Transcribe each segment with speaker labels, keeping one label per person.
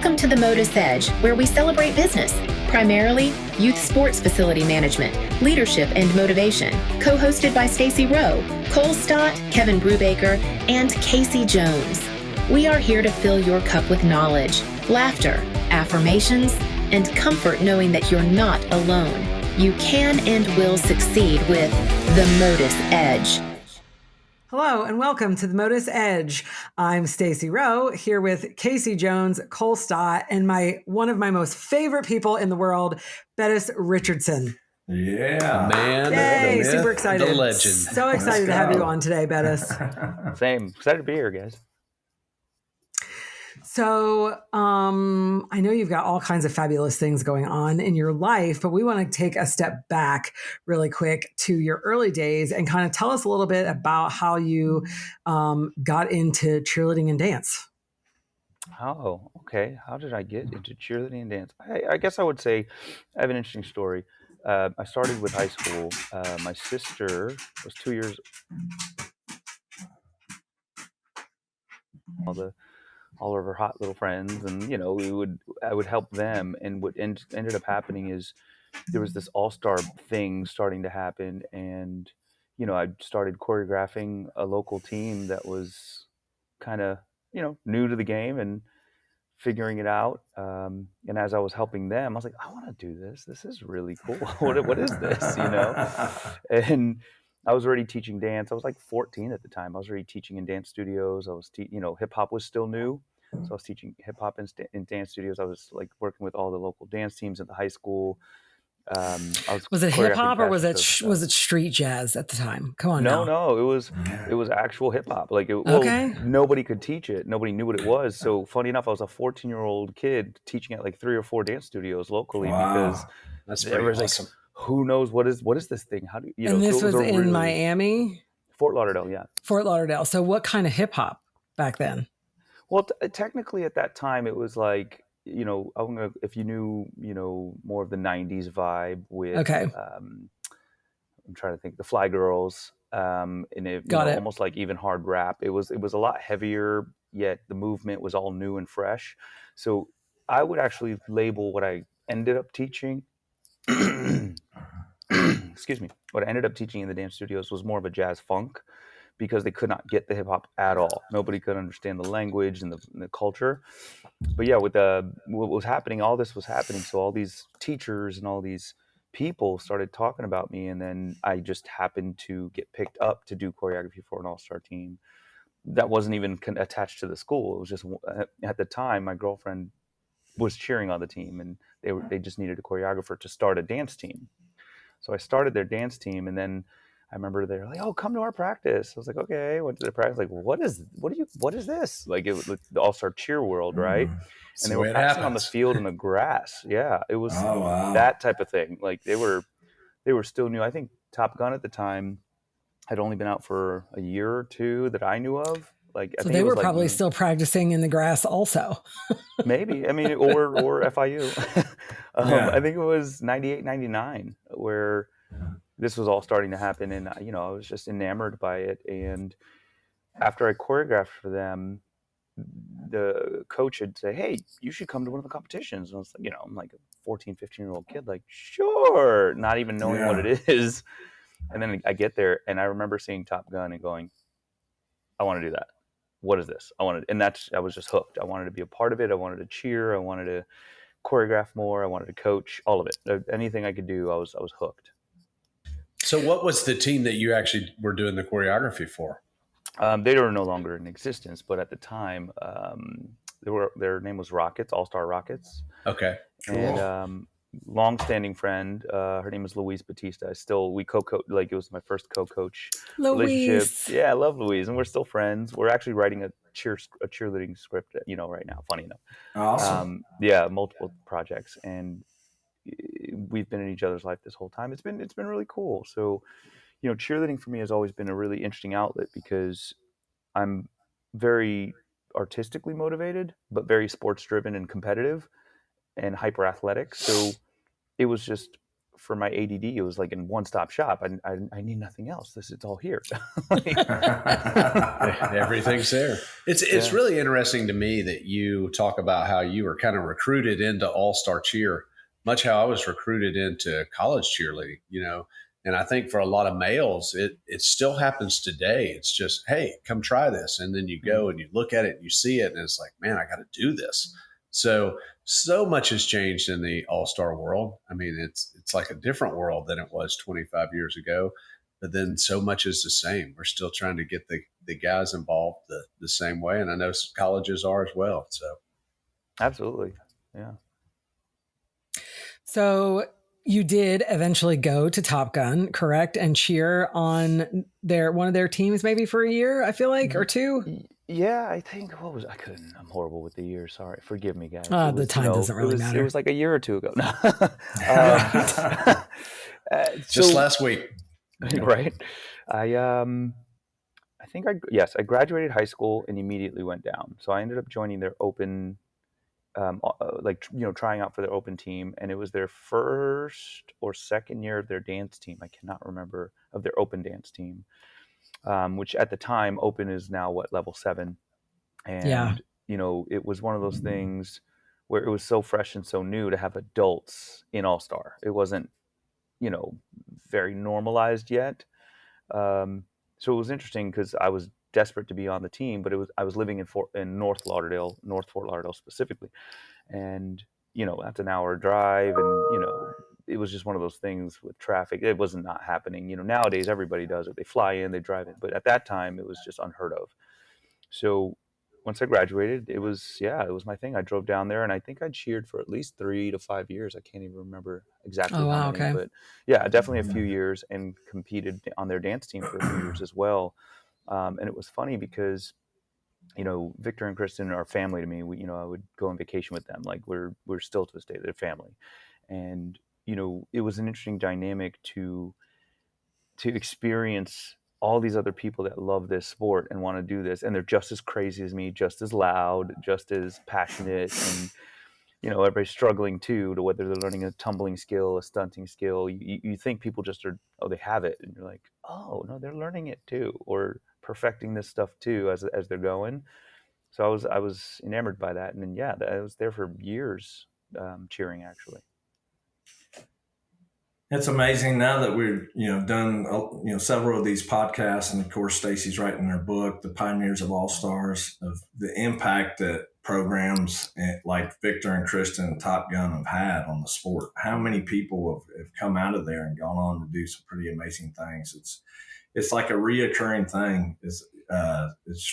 Speaker 1: Welcome to the MotUS Edge, where we celebrate business, primarily youth sports facility management, leadership, and motivation. Co-hosted by Stacy Rowe, Cole Stott, Kevin Brubaker, and Casey Jones. We are here to fill your cup with knowledge, laughter, affirmations, and comfort knowing that you're not alone. You can and will succeed with the MotUS Edge.
Speaker 2: Hello and welcome to the MotUS Edge. I'm Stacy Rowe here with Casey Jones, Cole Stott, and one of my most favorite people in the world, Bettis Richardson.
Speaker 3: Yeah,
Speaker 4: man.
Speaker 2: Yay,
Speaker 4: The myth,
Speaker 2: super excited.
Speaker 4: the legend.
Speaker 2: So excited to have you on today, Bettis.
Speaker 5: Same. Excited to be here, guys.
Speaker 2: So I know you've got all kinds of fabulous things going on in your life, but we want to take a step back really quick to your early days and kind of tell us a little bit about how you got into cheerleading and dance.
Speaker 5: Oh, okay. How did I get into cheerleading and dance? I guess I would say I have an interesting story. I started with high school. My sister was 2 years. All of her hot little friends, and I would help them. And what ended up happening is there was this all-star thing starting to happen, and I started choreographing a local team that was kind of new to the game and figuring it out. And as I was helping them, I was like, I want to do this. This is really cool. What is this? And I was already teaching dance. I was like 14 at the time. I was already teaching in dance studios. I was, hip hop was still new. So I was teaching hip hop in dance studios. I was like working with all the local dance teams at the high school.
Speaker 2: Was it hip hop or was it street jazz at the time? Come on.
Speaker 5: No, it was actual hip hop. Like nobody could teach it. Nobody knew what it was. So funny enough, I was a 14-year-old kid teaching at like 3 or 4 dance studios locally. Wow. Because
Speaker 4: that's pretty awesome.
Speaker 5: Like, who knows what is this thing? How do you know?
Speaker 2: And this was in Miami,
Speaker 5: Fort Lauderdale, yeah.
Speaker 2: Fort Lauderdale. So what kind of hip hop back then?
Speaker 5: Well, technically at that time it was like, if you knew, more of the 90s vibe with,
Speaker 2: okay.
Speaker 5: I'm trying to think, the Fly Girls, and it, almost like even hard rap. It was a lot heavier, yet the movement was all new and fresh. So I would actually label what I ended up teaching. Excuse me. What I ended up teaching in the dance studios was more of a jazz funk, because they could not get the hip hop at all. Nobody could understand the language and the culture. But yeah, with what was happening, all this was happening. So all these teachers and all these people started talking about me, and then I just happened to get picked up to do choreography for an all-star team that wasn't even attached to the school. It was just, at the time, my girlfriend was cheering on the team, and they just needed a choreographer to start a dance team. So I started their dance team, and then I remember they were like, "Oh, come to our practice." I was like, "Okay." Went to the practice. Like, what is this? Like, it was the all-star cheer world, right? And they were practicing on the field in the grass. Yeah, it was that type of thing. Like they were still new. I think Top Gun at the time had only been out for a year or two that I knew of. Like,
Speaker 2: so they were probably still practicing in the grass, also.
Speaker 5: Maybe. I mean, or FIU. I think it was 98, 99 where this was all starting to happen, and I was just enamored by it. And after I choreographed for them, the coach would say, "Hey, you should come to one of the competitions." And I was like, I'm like a 14, 15-year-old kid, like, sure, not even knowing what it is. And then I get there, and I remember seeing Top Gun and going, I want to do that. What is this? I was just hooked. I wanted to be a part of it. I wanted to cheer. I wanted to choreograph more. I wanted to coach, all of it. Anything I could do, I was hooked.
Speaker 4: So what was the team that you actually were doing the choreography for?
Speaker 5: They were no longer in existence, but at the time, their name was Rockets, All-Star Rockets.
Speaker 4: Okay.
Speaker 5: Cool. And long-standing friend, her name is Louise Batista. We co-coach, like it was my first co-coach relationship. Yeah, I love Louise, and we're still friends. We're actually writing a cheerleading script, right now. Funny enough.
Speaker 3: Awesome.
Speaker 5: Multiple projects, and we've been in each other's life this whole time. It's been really cool. So, cheerleading for me has always been a really interesting outlet because I'm very artistically motivated, but very sports driven and competitive and hyper athletic. So it was just for my ADD, it was like in one-stop shop. I need nothing else. It's all here.
Speaker 4: Everything's there. It's really interesting to me that you talk about how you were kind of recruited into all-star cheer, much how I was recruited into college cheerleading, and I think for a lot of males, it still happens today. It's just, hey, come try this. And then you go and you look at it and you see it and it's like, man, I got to do this. So much has changed in the all-star world. I mean, it's like a different world than it was 25 years ago, but then so much is the same. We're still trying to get the guys involved the same way. And I know some colleges are as well. So.
Speaker 5: Absolutely. Yeah.
Speaker 2: So you did eventually go to Top Gun, correct? And cheer on one of their teams maybe for a year, I feel like, or two?
Speaker 5: Yeah, I think, I'm horrible with the years. Sorry. Forgive me, guys.
Speaker 2: The time doesn't really matter.
Speaker 5: It was like a year or two ago.
Speaker 4: Just last week.
Speaker 5: Right. I graduated high school and immediately went down. So I ended up joining their open, trying out for their open team. And it was their first or second year of their dance team. I cannot remember, of their open dance team, which at the time, open is now level 7. And, it was one of those things where it was so fresh and so new to have adults in All-Star. It wasn't, very normalized yet. So it was interesting because I was desperate to be on the team, but I was living in North Fort Lauderdale specifically. And, that's an hour drive. And, it was just one of those things with traffic. It wasn't not happening. Nowadays everybody does it. They fly in, they drive in. But at that time it was just unheard of. So once I graduated, it was my thing. I drove down there and I think I cheered for at least 3 to 5 years. I can't even remember exactly how many, but yeah, definitely a few years, and competed on their dance team for a few years as well. And it was funny because, Victor and Kristen are family to me. I would go on vacation with them. Like we're still to this day, they're family. And, it was an interesting dynamic to experience all these other people that love this sport and want to do this. And they're just as crazy as me, just as loud, just as passionate. And, everybody's struggling too, to whether they're learning a tumbling skill, a stunting skill. You think people just are, they have it. And you're like, oh no, they're learning it too, or perfecting this stuff too, as they're going. So I was enamored by that. And then, I was there for years, cheering actually.
Speaker 3: It's amazing now that we've done several of these podcasts, and of course Stacy's writing her book, The Pioneers of All Stars, of the impact that programs like Victor and Kristen and Top Gun have had on the sport. How many people have come out of there and gone on to do some pretty amazing things? It's like a reoccurring thing. It's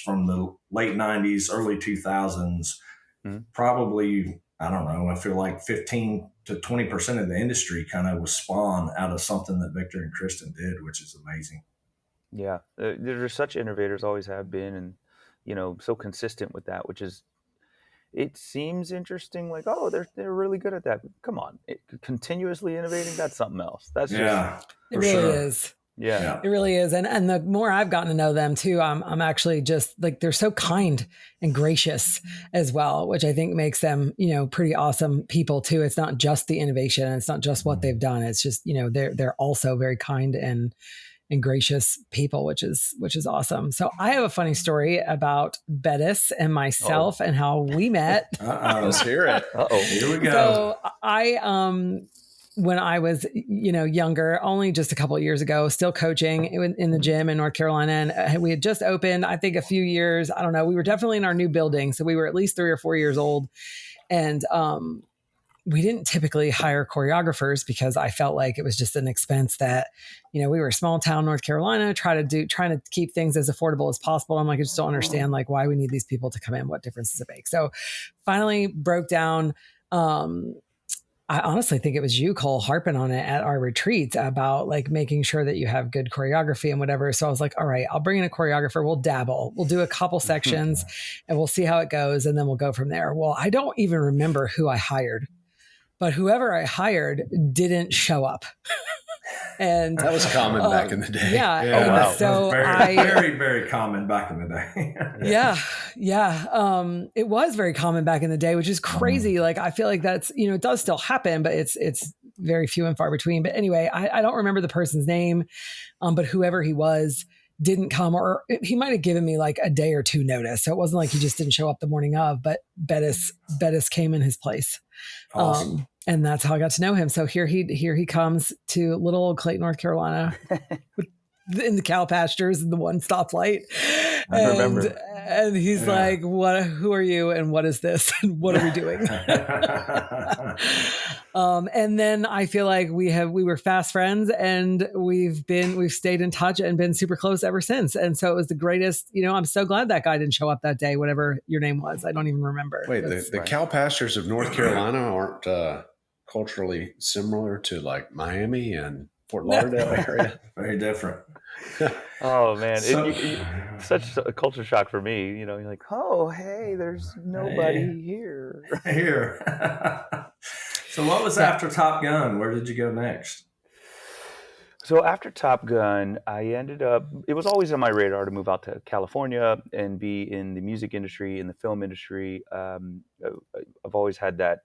Speaker 3: from the late 90s, early 2000s, probably. I don't know. I feel like 15 to 20% of the industry kind of was spawned out of something that Victor and Kristen did, which is amazing.
Speaker 5: Yeah. They're such innovators, always have been. And, so consistent with that, which is, it seems interesting. Like, oh, they're really good at that. Come on. Continuously innovating. That's something else. That's just,
Speaker 2: it really is.
Speaker 5: Yeah,
Speaker 2: it really is. And the more I've gotten to know them too, I'm actually just like, they're so kind and gracious as well, which I think makes them, pretty awesome people too. It's not just the innovation, and it's not just what they've done. It's just, they're also very kind and gracious people, which is awesome. So I have a funny story about Bettis and myself and how we met.
Speaker 4: Let's hear it.
Speaker 3: Here we go.
Speaker 2: So when I was, younger, only just a couple of years ago, still coaching in the gym in North Carolina. And we had just opened, I think, a few years. I don't know. We were definitely in our new building. So we were at least 3 or 4 years old. And we didn't typically hire choreographers because I felt like it was just an expense that, we were a small town, North Carolina, trying to keep things as affordable as possible. I'm like, I just don't understand like why we need these people to come in. What difference does it make? So finally broke down. I honestly think it was you, Cole, harping on it at our retreats about like making sure that you have good choreography and whatever. So I was like, all right, I'll bring in a choreographer. We'll dabble. We'll do a couple sections and we'll see how it goes. And then we'll go from there. Well, I don't even remember who I hired, but whoever I hired didn't show up. And
Speaker 4: that was common back in the day.
Speaker 2: Yeah.
Speaker 3: Oh, wow.
Speaker 2: So
Speaker 3: very, very common back in the day.
Speaker 2: Yeah. It was very common back in the day, which is crazy. Like, I feel like that's, it does still happen, but it's very few and far between. But anyway, I don't remember the person's name, but whoever he was didn't come, or he might have given me like a day or two notice. So it wasn't like he just didn't show up the morning of, but Bettis came in his place.
Speaker 3: Awesome.
Speaker 2: And that's how I got to know him. So here he comes to little old Clayton, North Carolina, in the cow pastures and the one stoplight.
Speaker 5: I remember.
Speaker 2: And he's like, "What? Who are you? And what is this? And what are we doing?" And then I feel like we were fast friends, and we've stayed in touch and been super close ever since. And so it was the greatest. I'm so glad that guy didn't show up that day, whatever your name was. I don't even remember.
Speaker 4: Wait, the cow pastures of North Carolina aren't culturally similar to like Miami and Fort Lauderdale area?
Speaker 3: Very different.
Speaker 5: Oh man, such a culture shock for me. You're like, oh hey, there's nobody here.
Speaker 3: So what was after Top Gun? Where did you go next?
Speaker 5: So after Top Gun, I ended up. It was always on my radar to move out to California and be in the music industry, in the film industry. I've always had that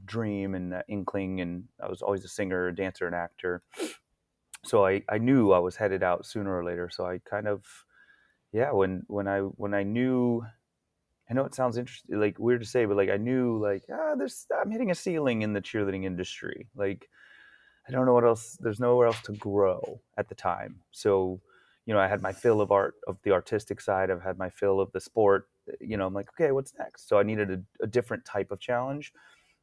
Speaker 5: dream and that inkling, and I was always a singer, a dancer, and actor. So I knew I was headed out sooner or later. So I kind of, when I knew, I know it sounds interesting, like weird to say, but like I knew like, I'm hitting a ceiling in the cheerleading industry. Like, I don't know what else, there's nowhere else to grow at the time. So, I had my fill of art, of the artistic side. I've had my fill of the sport, I'm like, okay, what's next? So I needed a different type of challenge.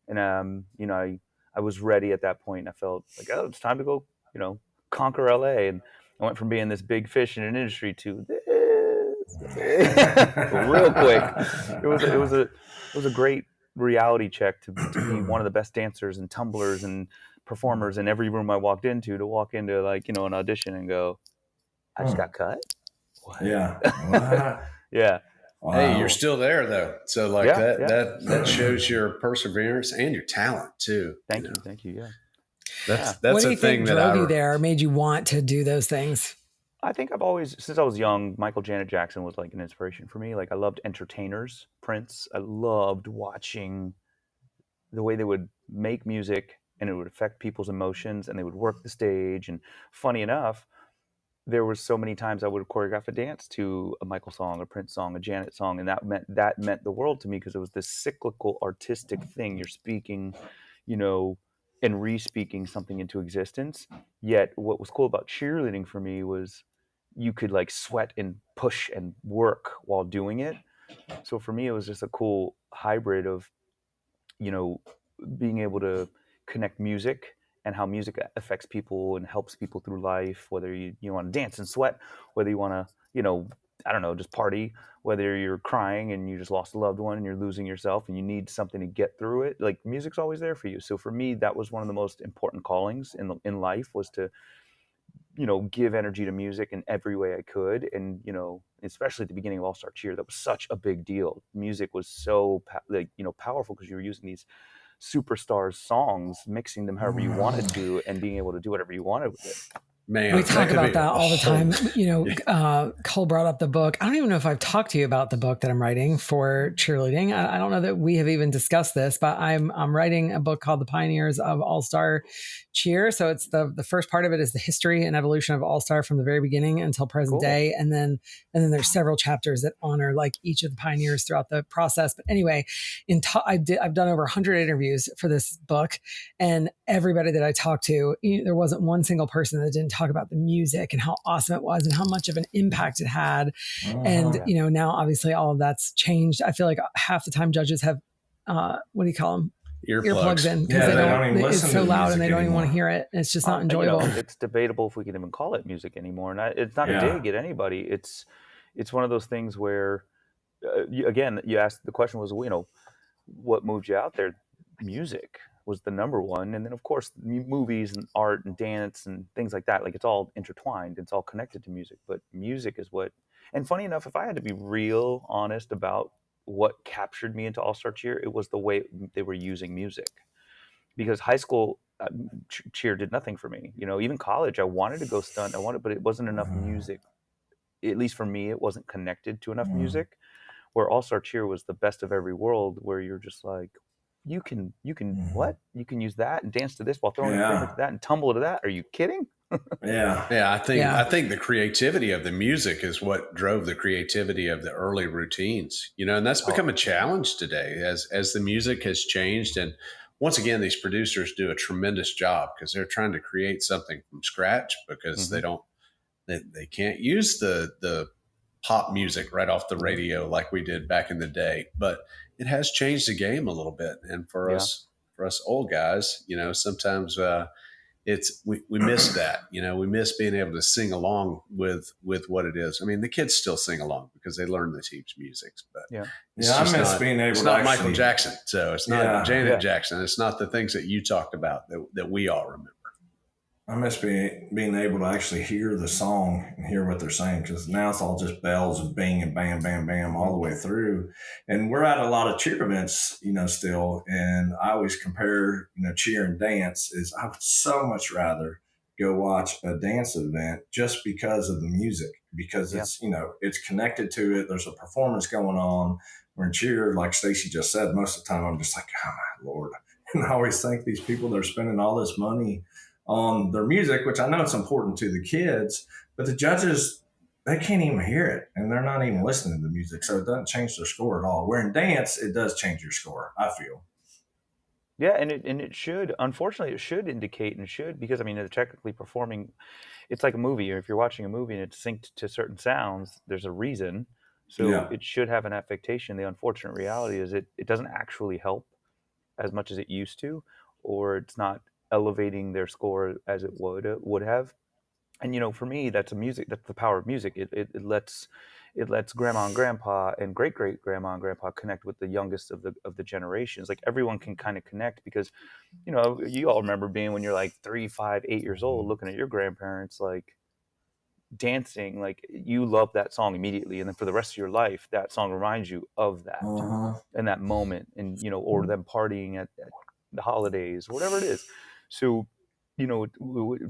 Speaker 5: And, I was ready at that point. I felt like, oh, it's time to go, conquer LA. And I went from being this big fish in an industry to this real quick. It was a great reality check to be one of the best dancers and tumblers and performers in every room I walked into, to walk into like, an audition and go, I just got cut. What?
Speaker 3: Yeah. What?
Speaker 5: Yeah.
Speaker 4: Wow. Hey, you're still there though. So like that shows your perseverance and your talent too.
Speaker 5: Thank you. Yeah.
Speaker 4: That's
Speaker 2: what do
Speaker 4: a
Speaker 2: you
Speaker 4: thing
Speaker 2: think
Speaker 4: that
Speaker 2: drove you there, made you want to do those things?
Speaker 5: I think I've always, since I was young, Michael Janet Jackson was like an inspiration for me. Like I loved entertainers, Prince. I loved watching the way they would make music and it would affect people's emotions and they would work the stage. And funny enough, there were so many times I would choreograph a dance to a Michael song, a Prince song, a Janet song. And that meant the world to me because it was this cyclical artistic thing. You're speaking, and re-speaking something into existence. Yet what was cool about cheerleading for me was you could like sweat and push and work while doing it. So for me, it was just a cool hybrid of, being able to connect music and how music affects people and helps people through life, whether you want to dance and sweat, whether you want to, I don't know, just party, whether you're crying and you just lost a loved one and you're losing yourself and you need something to get through it. Like music's always there for you. So for me, that was one of the most important callings in life, was to, give energy to music in every way I could. And, especially at the beginning of All-Star Cheer, that was such a big deal. Music was so powerful because you were using these superstars' songs, mixing them however you wanted to, and being able to do whatever you wanted with it.
Speaker 4: Man,
Speaker 2: we talk about that all the time. Cole brought up the book. I don't even know if I've talked to you about the book that I'm writing for cheerleading. I don't know that we have even discussed this, but I'm writing a book called The Pioneers of All-Star Cheer. So it's the first part of it is the history and evolution of All-Star from the very beginning until present day. And then there's several chapters that honor like each of the pioneers throughout the process. But anyway, I've done over 100 interviews for this book, and everybody that I talked to, there wasn't one single person that didn't talk about the music and how awesome it was and how much of an impact it had. And, now obviously all of that's changed. I feel like half the time judges have, what do you call them? Earplugs in, because it's so loud and they don't even want to hear it. It's just not enjoyable.
Speaker 5: It's debatable if we can even call it music anymore. And it's not a dig at anybody. It's one of those things where, you asked, the question was, what moved you out there? Music was the number one. And then of course movies and art and dance and things like that, like it's all intertwined, it's all connected to music, but music is what. And funny enough, if I had to be real honest about what captured me into All-Star Cheer, it was the way they were using music. Because high school cheer did nothing for me. Even college, I wanted to go stunt, but it wasn't enough music. At least for me, it wasn't connected to enough music. Where All-Star Cheer was the best of every world, where you're just like, you can
Speaker 3: Mhm.
Speaker 5: what? You can use that and dance to this while throwing a finger to that and tumble to that. Are you kidding?
Speaker 3: Yeah.
Speaker 4: I think the creativity of the music is what drove the creativity of the early routines, and that's become a challenge today as the music has changed. And once again, these producers do a tremendous job because they're trying to create something from scratch because they can't use the pop music right off the radio like we did back in the day. But it has changed the game a little bit. And for us old guys, sometimes we miss that. We miss being able to sing along with what it is. I mean, the kids still sing along because they learn the team's music, but
Speaker 3: I miss being able
Speaker 4: it's
Speaker 3: to
Speaker 4: not
Speaker 3: actually,
Speaker 4: Michael Jackson, so it's not Janet Jackson. It's not the things that you talked about that we all remember.
Speaker 3: I miss being able to actually hear the song and hear what they're saying, because now it's all just bells and bing and bam, bam, bam all the way through. And we're at a lot of cheer events, still. And I always compare, cheer and dance is I would so much rather go watch a dance event just because of the music, because it's, it's connected to it. There's a performance going on. Where in cheer, like Stacy just said, most of the time I'm just like, oh my Lord. And I always think these people that are spending all this money on their music, which I know it's important to the kids, but the judges, they can't even hear it and they're not even listening to the music. So it doesn't change their score at all. Where in dance, it does change your score, I feel.
Speaker 5: Yeah, and it should. Unfortunately, it should indicate and should, because I mean, they're technically performing. It's like a movie, or if you're watching a movie and it's synced to certain sounds, there's a reason. So it should have an affectation. The unfortunate reality is it doesn't actually help as much as it used to, or it's not elevating their score as it would have. And for me, that's the power of music. It lets grandma and grandpa and great great grandma and grandpa connect with the youngest of the generations. Like everyone can kind of connect, because you all remember being, when you're like 3, 5, 8 years old, looking at your grandparents like dancing, like you love that song immediately, and then for the rest of your life that song reminds you of that and that moment, and or them partying at the holidays, whatever it is. So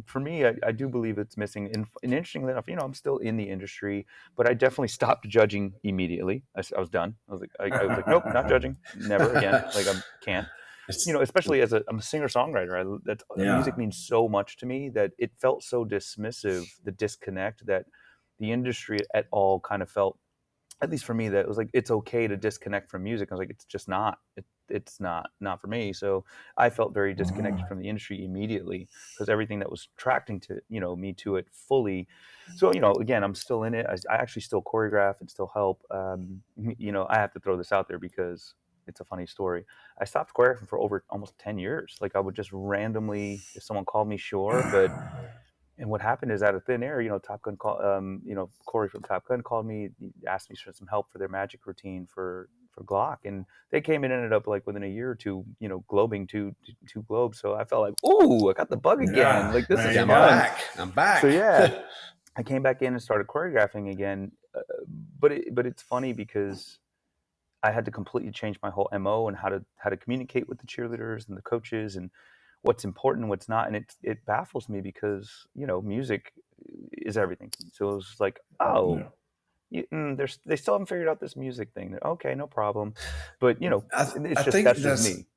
Speaker 5: for me, I do believe it's missing. And interestingly enough, I'm still in the industry, but I definitely stopped judging immediately. I was done. I was like, nope, not judging, never again. Like, I can't. Especially as I'm a singer-songwriter, music means so much to me that it felt so dismissive, the disconnect, that the industry at all kind of felt, at least for me, that it was like, it's okay to disconnect from music. I was like, it's just not. It's not for me. So I felt very disconnected from the industry immediately, because everything that was attracting to me to it fully. So again, I'm still in it. I actually still choreograph and still help. I have to throw this out there because it's a funny story. I stopped choreographing for over almost 10 years. Like, I would just randomly, if someone called me, sure, but. And what happened is, out of thin air, Top Gun Corey from Top Gun called me, asked me for some help for their magic routine for Glock, and they came and ended up, like, within a year or two, globing two globes. So I felt like, ooh, I got the bug again. Like, this is fun.
Speaker 4: I'm back.
Speaker 5: So yeah, I came back in and started choreographing again. But it's funny because I had to completely change my whole MO and how to communicate with the cheerleaders and the coaches, and what's important and what's not. And it baffles me because, music is everything. So it was like, they still haven't figured out this music thing. Okay, no problem. But, that's just me.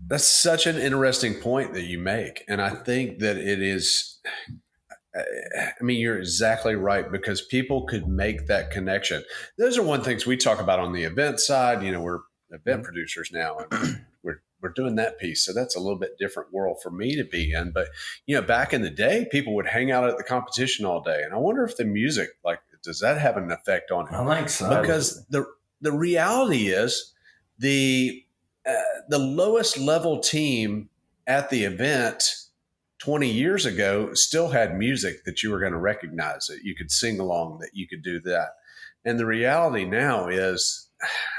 Speaker 4: That's such an interesting point that you make. And I think that it is, I mean, you're exactly right, because people could make that connection. Those are one things we talk about on the event side. We're event producers now, and we're doing that piece. So that's a little bit different world for me to be in. But, back in the day, people would hang out at the competition all day. And I wonder if the music, like, does that have an effect on it?
Speaker 3: I think so.
Speaker 4: Because the reality is the lowest level team at the event 20 years ago still had music that you were going to recognize, that you could sing along, that you could do that. And the reality now is,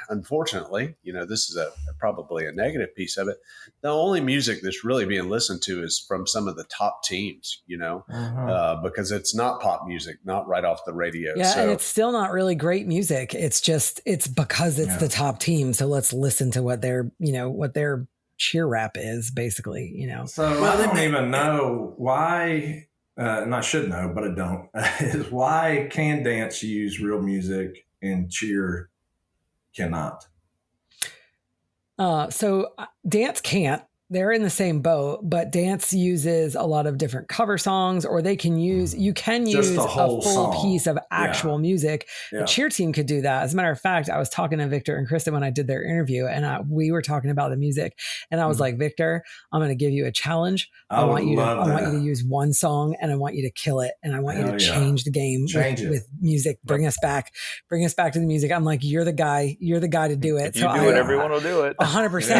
Speaker 4: unfortunately, this is probably a negative piece of it. The only music that's really being listened to is from some of the top teams, because it's not pop music, not right off the radio.
Speaker 2: Yeah, and it's still not really great music. It's because it's the top team. So let's listen to what their cheer rap is, basically. So
Speaker 3: I don't even know why. And I should know, but I don't, is why can dance use real music and cheer cannot?
Speaker 2: So dance can't. They're in the same boat, but dance uses a lot of different cover songs, or you can use
Speaker 3: Just
Speaker 2: a
Speaker 3: whole
Speaker 2: full
Speaker 3: song.
Speaker 2: piece of actual music.
Speaker 3: Yeah.
Speaker 2: A cheer team could do that. As a matter of fact, I was talking to Victor and Kristen when I did their interview, and we were talking about the music, and I was like, Victor, I'm going to give you a challenge. I want you to use one song, and I want you to kill it, and I want you to change the game with music. Bring us back to the music. I'm like, you're the guy to do it.
Speaker 5: If you do it, everyone will do it.
Speaker 2: 100%.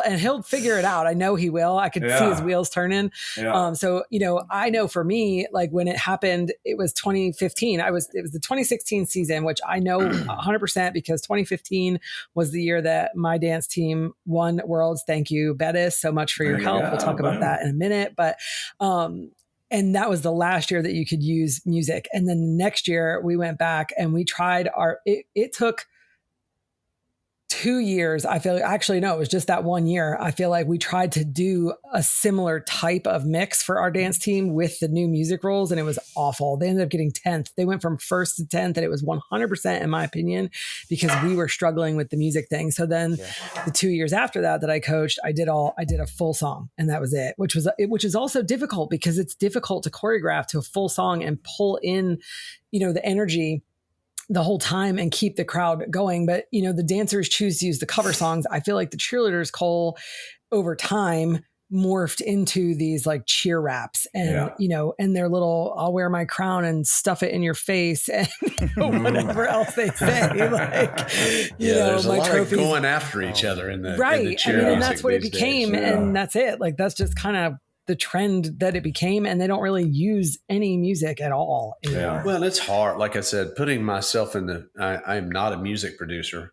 Speaker 2: And he'll figure it out. I know he will. I could see his wheels turning.
Speaker 3: Yeah.
Speaker 2: So, I know for me, like when it happened, it was 2015. It was the 2016 season, which I know 100% because 2015 was the year that my dance team won Worlds. Thank you, Bettis, so much for your help. We'll talk about that in a minute. But, and that was the last year that you could use music. And then the next year we went back and we tried it took 2 years. I feel actually, no, it was just that 1 year. I feel like we tried to do a similar type of mix for our dance team with the new music roles, and it was awful. They ended up getting 10th. They went from 1st to 10th, and it was 100% in my opinion, because we were struggling with the music thing. So then the 2 years after that I coached, I did a full song, and that was it, which is also difficult because it's difficult to choreograph to a full song and pull in, the energy the whole time and keep the crowd going. But, the dancers choose to use the cover songs. I feel like the cheerleaders, Cole, over time morphed into these like cheer raps and, and their little, I'll wear my crown and stuff it in your face and whatever else they say. Like,
Speaker 4: there's
Speaker 2: my
Speaker 4: a lot
Speaker 2: trophies.
Speaker 4: Of going after each other in the cheer
Speaker 2: and that's what it became.
Speaker 4: Days.
Speaker 2: And that's it. Like, that's just kind of the trend that it became, and they don't really use any music at all anymore.
Speaker 4: Yeah. Well, it's hard. Like I said, putting myself in I'm not a music producer.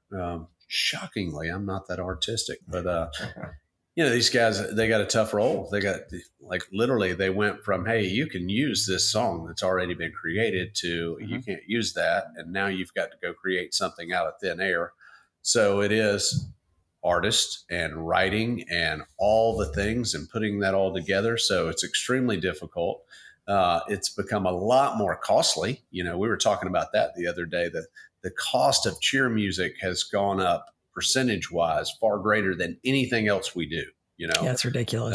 Speaker 4: Shockingly, I'm not that artistic, but these guys, they got a tough role. They got literally they went from, hey, you can use this song that's already been created to you can't use that. And now you've got to go create something out of thin air. So it is artist and writing and all the things and putting that all together. So it's extremely difficult. It's become a lot more costly. We were talking about that the other day. The cost of cheer music has gone up percentage wise far greater than anything else we do.
Speaker 2: Yeah, it's ridiculous.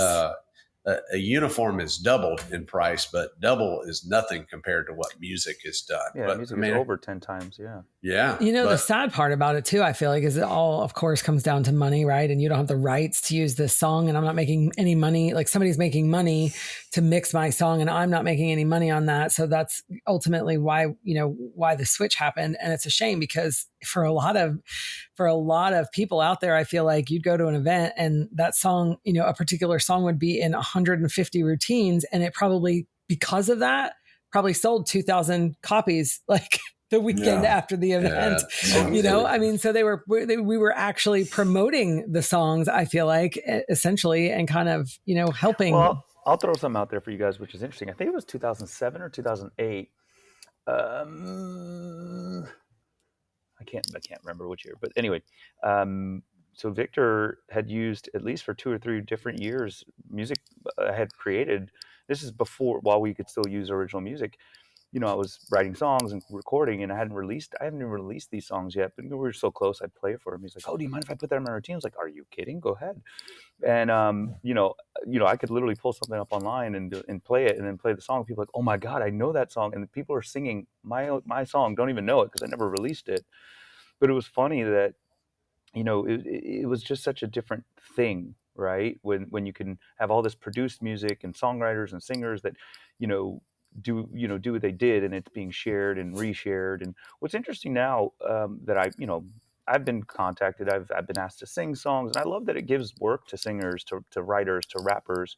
Speaker 4: A uniform is doubled in price, but double is nothing compared to what music has done.
Speaker 5: Yeah,
Speaker 4: but,
Speaker 5: music is over 10 times. Yeah.
Speaker 4: Yeah.
Speaker 2: The sad part about it too, I feel like, is it all, of course, comes down to money, right? And you don't have the rights to use this song, and I'm not making any money. Like, somebody's making money to mix my song, and I'm not making any money on that. So that's ultimately why the switch happened. And it's a shame because for a lot of people out there, I feel like you'd go to an event and that song, a particular song would be in 150 routines, and it probably, because of that, probably sold 2,000 copies like the weekend after the event. I mean, so we were actually promoting the songs, I feel like, essentially, and kind of, helping.
Speaker 5: Well, I'll throw something out there for you guys, which is interesting. I think it was 2007 or 2008. I can't remember which year, but anyway, so Victor had used, at least for 2 or 3 different years, music I had created. This is while we could still use original music. I was writing songs and recording, and I haven't even released these songs yet, but we were so close. I'd play it for him. He's like, "Oh, do you mind if I put that in my routine?" I was like, "Are you kidding? Go ahead." And I could literally pull something up online and play it, and then play the song. People are like, "Oh my God, I know that song!" And people are singing my song, don't even know it because I never released it. But it was funny that it was just such a different thing, right? When you can have all this produced music and songwriters and singers that do what they did, and it's being shared and reshared. And what's interesting now, that I've been contacted, I've been asked to sing songs, and I love that it gives work to singers, to writers, to rappers.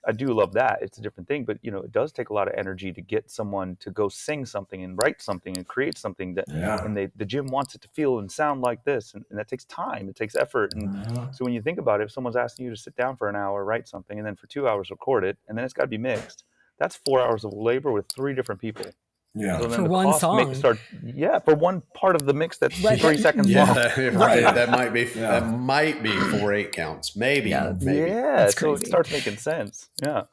Speaker 5: I do love that. It's a different thing, but it does take a lot of energy to get someone to go sing something and write something and create something that, and the gym wants it to feel and sound like this, and that takes time, it takes effort. And so when you think about it, if someone's asking you to sit down for an hour, write something, and then for 2 hours record it, and then it's got to be mixed, that's 4 hours of labor with 3 different people.
Speaker 3: Yeah,
Speaker 2: so for one song.
Speaker 5: For one part of the mix that's 3 seconds long.
Speaker 4: Right. That might be 4 8 counts, maybe.
Speaker 5: Yeah, so it starts making sense. Yeah.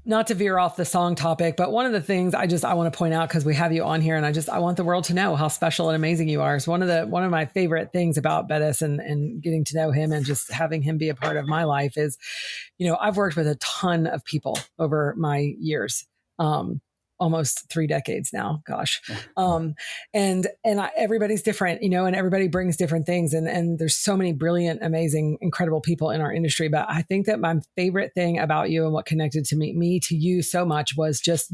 Speaker 2: not to veer off the song topic, but one of the things I want to point out, because we have you on here, and I want the world to know how special and amazing you are. It's one of my favorite things about Bettis and getting to know him and just having him be a part of my life is, I've worked with a ton of people over my years. Almost 3 decades now. Gosh. Everybody's different, and everybody brings different things. And there's so many brilliant, amazing, incredible people in our industry. But I think that my favorite thing about you and what connected to me to you so much was just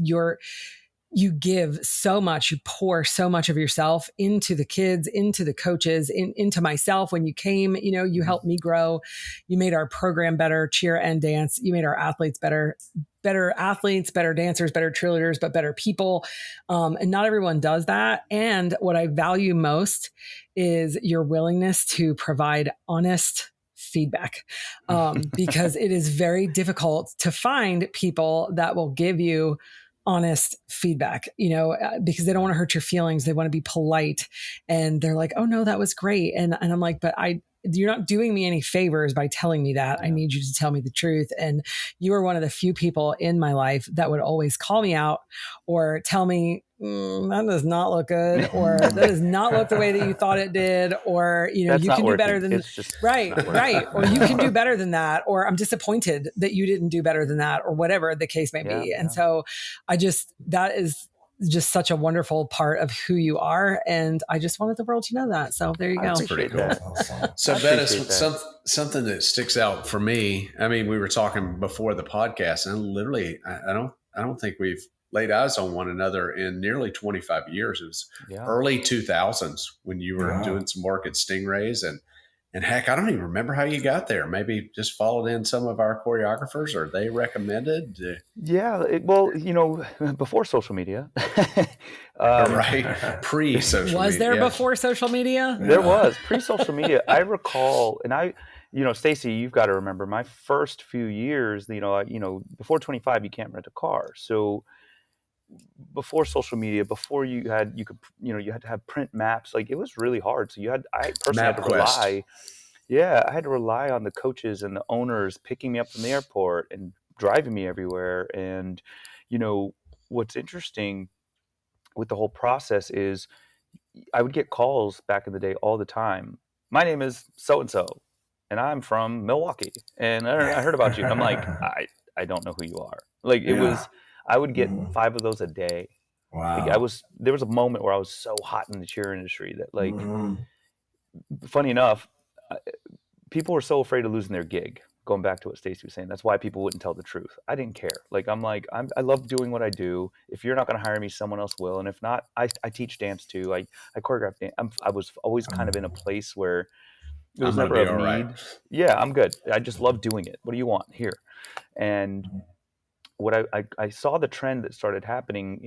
Speaker 2: you give so much, you pour so much of yourself into the kids, into the coaches, into myself. When you came, you helped me grow. You made our program better, cheer and dance. You made our athletes better athletes, better dancers, better cheerleaders, but better people. And not everyone does that. And what I value most is your willingness to provide honest feedback, because it is very difficult to find people that will give you honest feedback, because they don't want to hurt your feelings. They want to be polite, and they're like, oh no, that was great. And I'm like, but you're not doing me any favors by telling me that. Yeah. I need you to tell me the truth. And you were one of the few people in my life that would always call me out or tell me, that does not look good, or that does not look the way that you thought it did, or you can do better than right. Or you can do better than that, or I'm disappointed that you didn't do better than that, or whatever the case may be. And so that is just such a wonderful part of who you are. And I just wanted the world to know that. So there you go.
Speaker 4: That's pretty cool. So Bettis, something that sticks out for me. I mean, we were talking before the podcast, and literally, I don't think we've laid eyes on one another in nearly 25 years. It was early 2000s when you were doing some work at Stingrays, and heck, I don't even remember how you got there. Maybe just followed in some of our choreographers, or they recommended.
Speaker 5: Before social media,
Speaker 4: right? Pre-social media.
Speaker 2: Was there before social media?
Speaker 5: There was pre-social media. I recall, and Stacy, you've got to remember my first few years. Before 25, you can't rent a car, so. Before social media, before you had to have print maps. Like, it was really hard. So I personally had to rely. Yeah, I had to rely on the coaches and the owners picking me up from the airport and driving me everywhere. And what's interesting with the whole process is I would get calls back in the day all the time. My name is so and so, and I'm from Milwaukee, and I heard about you. And I'm like, I don't know who you are. Like, it was. I would get 5 of those a day.
Speaker 3: Wow.
Speaker 5: Like, there was a moment where I was so hot in the cheer industry that, like, funny enough, people were so afraid of losing their gig. Going back to what Stacy was saying, that's why people wouldn't tell the truth. I didn't care. Like, I love doing what I do. If you're not going to hire me, someone else will. And if not, I teach dance too. I choreograph dance. I was always kind of in a place where it was never a need. Right. Yeah, I'm good. I just love doing it. What do you want here? And what I saw the trend that started happening,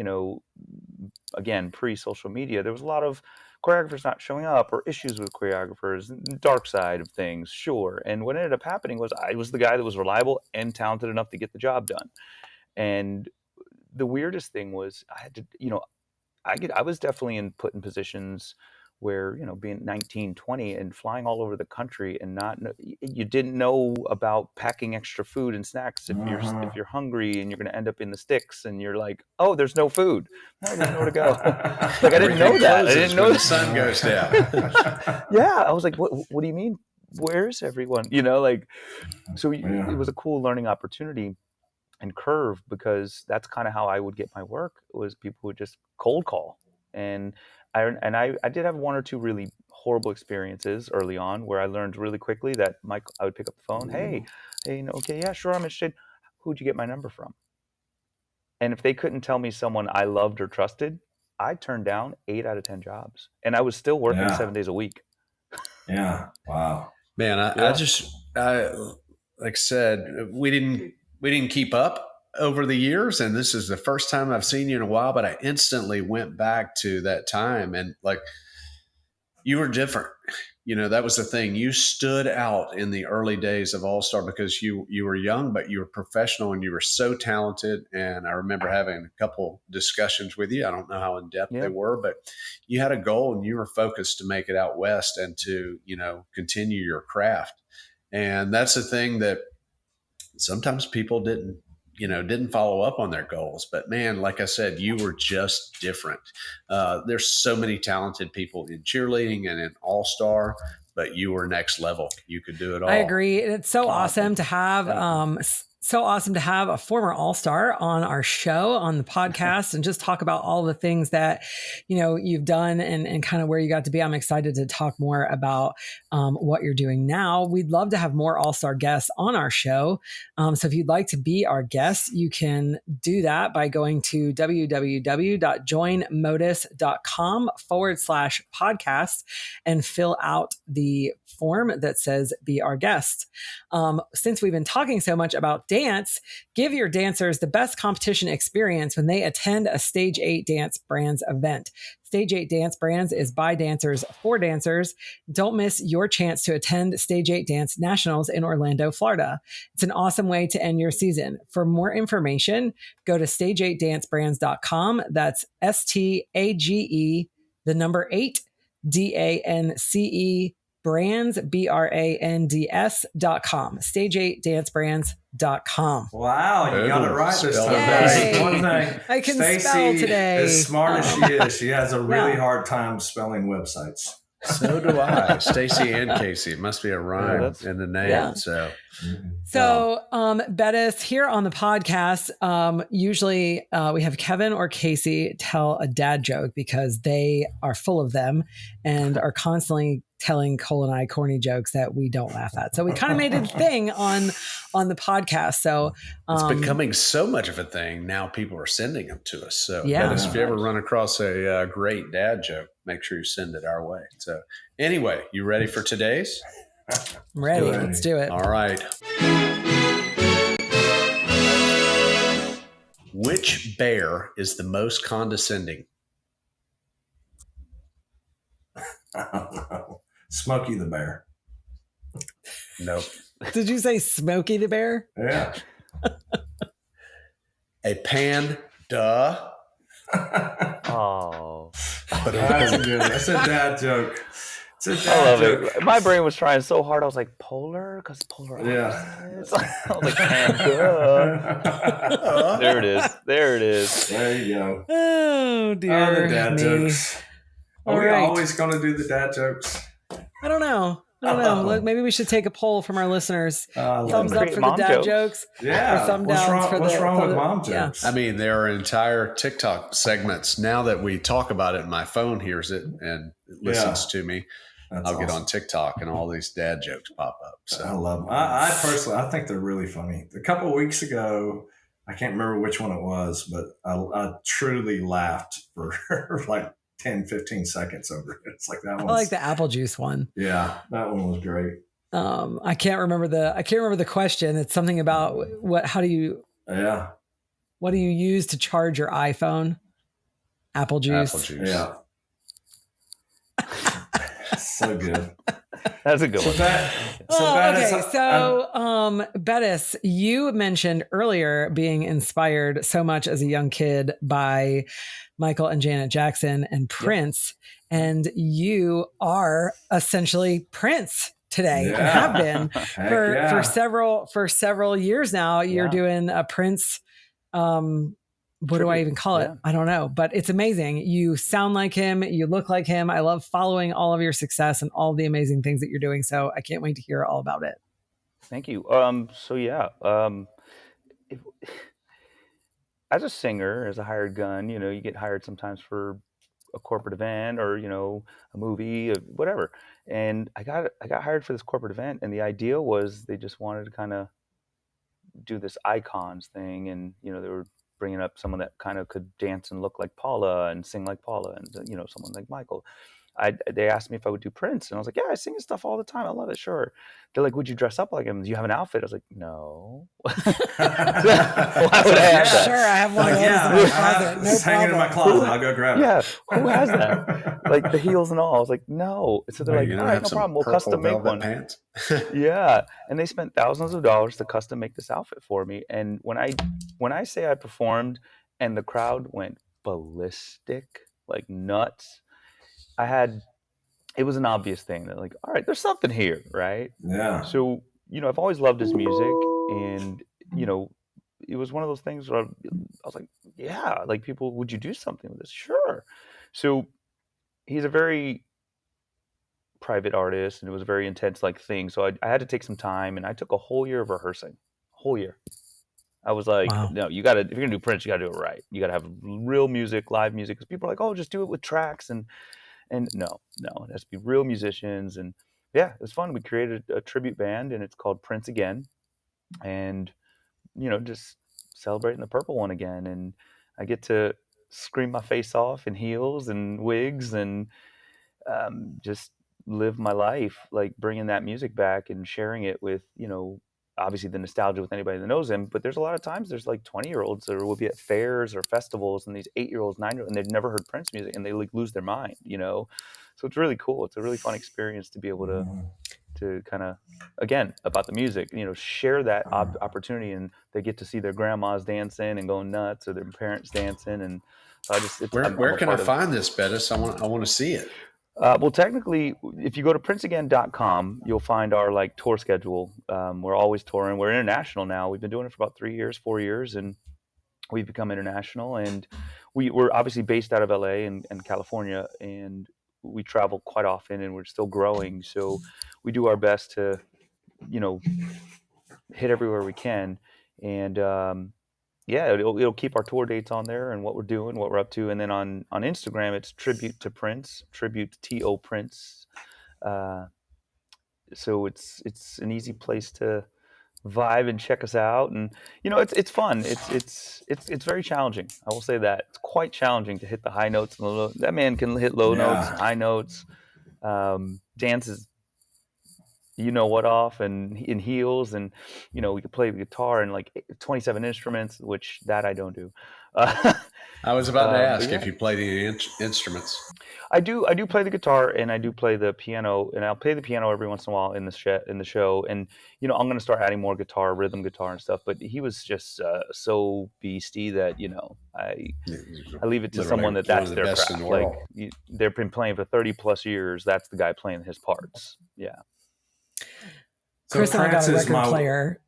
Speaker 5: again, pre-social media, there was a lot of choreographers not showing up or issues with choreographers, dark side of things, sure. And what ended up happening was I was the guy that was reliable and talented enough to get the job done. And the weirdest thing was I had to, I was definitely put in positions where, being 19, 20 and flying all over the country and you didn't know about packing extra food and snacks if you're hungry and you're going to end up in the sticks and you're like, oh, there's no food. I didn't know where to go. Like, I didn't know that. I didn't know
Speaker 4: the sun goes down.
Speaker 5: Yeah. I was like, what do you mean? Where's everyone? So it was a cool learning opportunity and curve, because that's kind of how I would get my work. Was people would just cold call. And I did have 1 or 2 really horrible experiences early on where I learned really quickly that I would pick up the phone. Hey, okay, yeah, sure, I'm interested. Who'd you get my number from? And if they couldn't tell me someone I loved or trusted, I turned down 8 out of 10 jobs, and I was still working 7 days a week.
Speaker 3: Yeah. Wow.
Speaker 4: Man, I like I said, we didn't keep up over the years, and this is the first time I've seen you in a while, but I instantly went back to that time, and like, you were different. That was the thing. You stood out in the early days of All Star because you were young, but you were professional and you were so talented. And I remember having a couple discussions with you. I don't know how in depth they were, but you had a goal and you were focused to make it out west and to, continue your craft. And that's the thing that sometimes people didn't didn't follow up on their goals. But man, like I said, you were just different. There's so many talented people in cheerleading and in All-Star, but you were next level. You could do it all.
Speaker 2: I agree. And it's so awesome to have a former All-Star on our show, on the podcast, and just talk about all the things that, you've done and kind of where you got to be. I'm excited to talk more about what you're doing now. We'd love to have more All-Star guests on our show. So if you'd like to be our guest, you can do that by going to www.joinmodus.com/podcast and fill out the form that says be our guest. Since we've been talking so much about dance, give your dancers the best competition experience when they attend a Stage 8 Dance Brands event. Stage 8 Dance Brands is by dancers for dancers. Don't miss your chance to attend Stage 8 Dance Nationals in Orlando, Florida. It's an awesome way to end your season. For more information, go to stage8dancebrands.com. That's STAGE, the number 8, DANCE, brands, brands.com, stage8dancebrands.com.
Speaker 3: Wow, you got it right this time.
Speaker 2: Yay.
Speaker 3: One thing,
Speaker 2: I can
Speaker 3: Stacy,
Speaker 2: spell today.
Speaker 3: as smart as she is, she has a really hard time spelling websites.
Speaker 4: So do I. Stacy and Casey. It must be a rhyme in the name.
Speaker 2: Yeah.
Speaker 4: So
Speaker 2: Bettis, here on the podcast, usually we have Kevin or Casey tell a dad joke because they are full of them and are constantly telling Cole and I corny jokes that we don't laugh at. So we kind of made a thing on the podcast. So
Speaker 4: it's becoming so much of a thing now. People are sending them to us. So
Speaker 2: Bettis,
Speaker 4: if you ever run across a great dad joke, make sure you send it our way. So anyway, you ready for today's?
Speaker 2: I'm ready. Let's do it.
Speaker 4: All right. Which bear is the most condescending?
Speaker 3: I don't know. Smokey the Bear.
Speaker 4: Nope.
Speaker 2: Did you say Smokey the Bear?
Speaker 3: Yeah.
Speaker 4: A panda.
Speaker 5: Oh,
Speaker 3: That's good. That's a dad joke. It's a
Speaker 5: I
Speaker 3: dad
Speaker 5: love
Speaker 3: joke.
Speaker 5: it. My brain was trying so hard. I was like, polar? Because polar opposites? I was like, panda. There it is. There
Speaker 3: you go.
Speaker 2: Oh, dear.
Speaker 3: Oh, the dad
Speaker 2: me.
Speaker 3: jokes. Are we always going to do the dad jokes?
Speaker 2: I don't know. Look, maybe we should take a poll from our listeners. Thumbs up for the dad jokes.
Speaker 3: Yeah.
Speaker 2: Or thumb down for
Speaker 3: what's wrong with
Speaker 2: the
Speaker 3: mom jokes?
Speaker 4: I mean, there are entire TikTok segments. Now that we talk about it, my phone hears it and listens to me. I'll get on TikTok and all these dad jokes pop up. So
Speaker 3: I love them. I personally, I think they're really funny. A couple of weeks ago, I can't remember which one it was, but I truly laughed for like 10, 15 seconds over it. It's like that one.
Speaker 2: I like the apple juice one.
Speaker 3: Yeah, that one was great.
Speaker 2: I can't remember the question. It's something about what do you use to charge your iPhone? Apple juice.
Speaker 3: Yeah. So good.
Speaker 5: That's a good one.
Speaker 2: Bettis, you mentioned earlier being inspired so much as a young kid by Michael and Janet Jackson and Prince, and you are essentially Prince today and have been for several years now. You're doing a Prince. What do I even call it? I don't know, but it's amazing. You sound like him. You look like him. I love following all of your success and all the amazing things that you're doing. So I can't wait to hear all about it.
Speaker 5: Thank you. As a singer, as a hired gun, you get hired sometimes for a corporate event or, a movie or whatever. And I got hired for this corporate event. And the idea was they just wanted to kind of do this icons thing. And, they were bringing up someone that kind of could dance and look like Paula and sing like Paula and, someone like Michael. They asked me if I would do Prince, and I was like, yeah, I sing his stuff all the time. I love it. Sure. They're like, would you dress up like him? Do you have an outfit? I was like, no. Why would I have that?
Speaker 2: Sure, I have one of those in my closet. No
Speaker 3: It's hanging in my closet. I'll go grab it.
Speaker 5: Yeah, who has that? Like the heels and all. I was like, no. So they're like, all right, no problem. We'll custom make one.
Speaker 4: Pants.
Speaker 5: Yeah, and they spent thousands of dollars to custom make this outfit for me. And when I say I performed and the crowd went ballistic, like nuts, it was an obvious thing that like, all right, there's something here, right?
Speaker 3: Yeah.
Speaker 5: So, I've always loved his music, and, it was one of those things where I was like, yeah, like people, would you do something with this? Sure. So he's a very private artist, and it was a very intense like thing. So I had to take some time, and I took a whole year of rehearsing, whole year. I was like,
Speaker 2: Wow.
Speaker 5: no, if you're gonna do Prince, you gotta do it right. You gotta have real music, live music, because people are like, oh, just do it with tracks, and no, it has to be real musicians. And yeah, it was fun. We created a tribute band, and it's called Prince Again, and just celebrating the purple one again. And I get to scream my face off in heels and wigs, and just live my life, like bringing that music back and sharing it with, obviously the nostalgia with anybody that knows him. But there's a lot of times there's like 20-year-olds that will be at fairs or festivals, and these 8-year-olds, 9-year-olds, and they've never heard Prince music, and they like lose their mind, So it's really cool. It's a really fun experience to be able to kind of, again, about the music, share that opportunity, and they get to see their grandmas dancing and going nuts, or their parents dancing. And so
Speaker 4: where can I find this, Bettis? I want to see it.
Speaker 5: Well, technically, if you go to princeagain.com, you'll find our like tour schedule. We're always touring. We're international now. We've been doing it for about 4 years, and we've become international. And we're obviously based out of LA and California, and we travel quite often, and we're still growing. So we do our best to, hit everywhere we can. And it'll keep our tour dates on there and what we're doing, what we're up to. And then on Instagram, it's Tribute to Prince, Tribute to Prince. So it's an easy place to vibe and check us out. And it's fun. It's very challenging. I will say that it's quite challenging to hit the high notes and the low. That man can hit low notes, high notes, dances what off, and in heels, and we could play the guitar and like 27 instruments, which that I don't do.
Speaker 4: I was about to ask if you play the instruments.
Speaker 5: I do play the guitar, and I do play the piano, and I'll play the piano every once in a while in the show. And I'm going to start adding more guitar, rhythm guitar and stuff. But he was just so beastie that I leave it to someone that's their craft. Like they've been playing for 30 plus years. That's the guy playing his parts. Yeah.
Speaker 2: Chris and I got a record player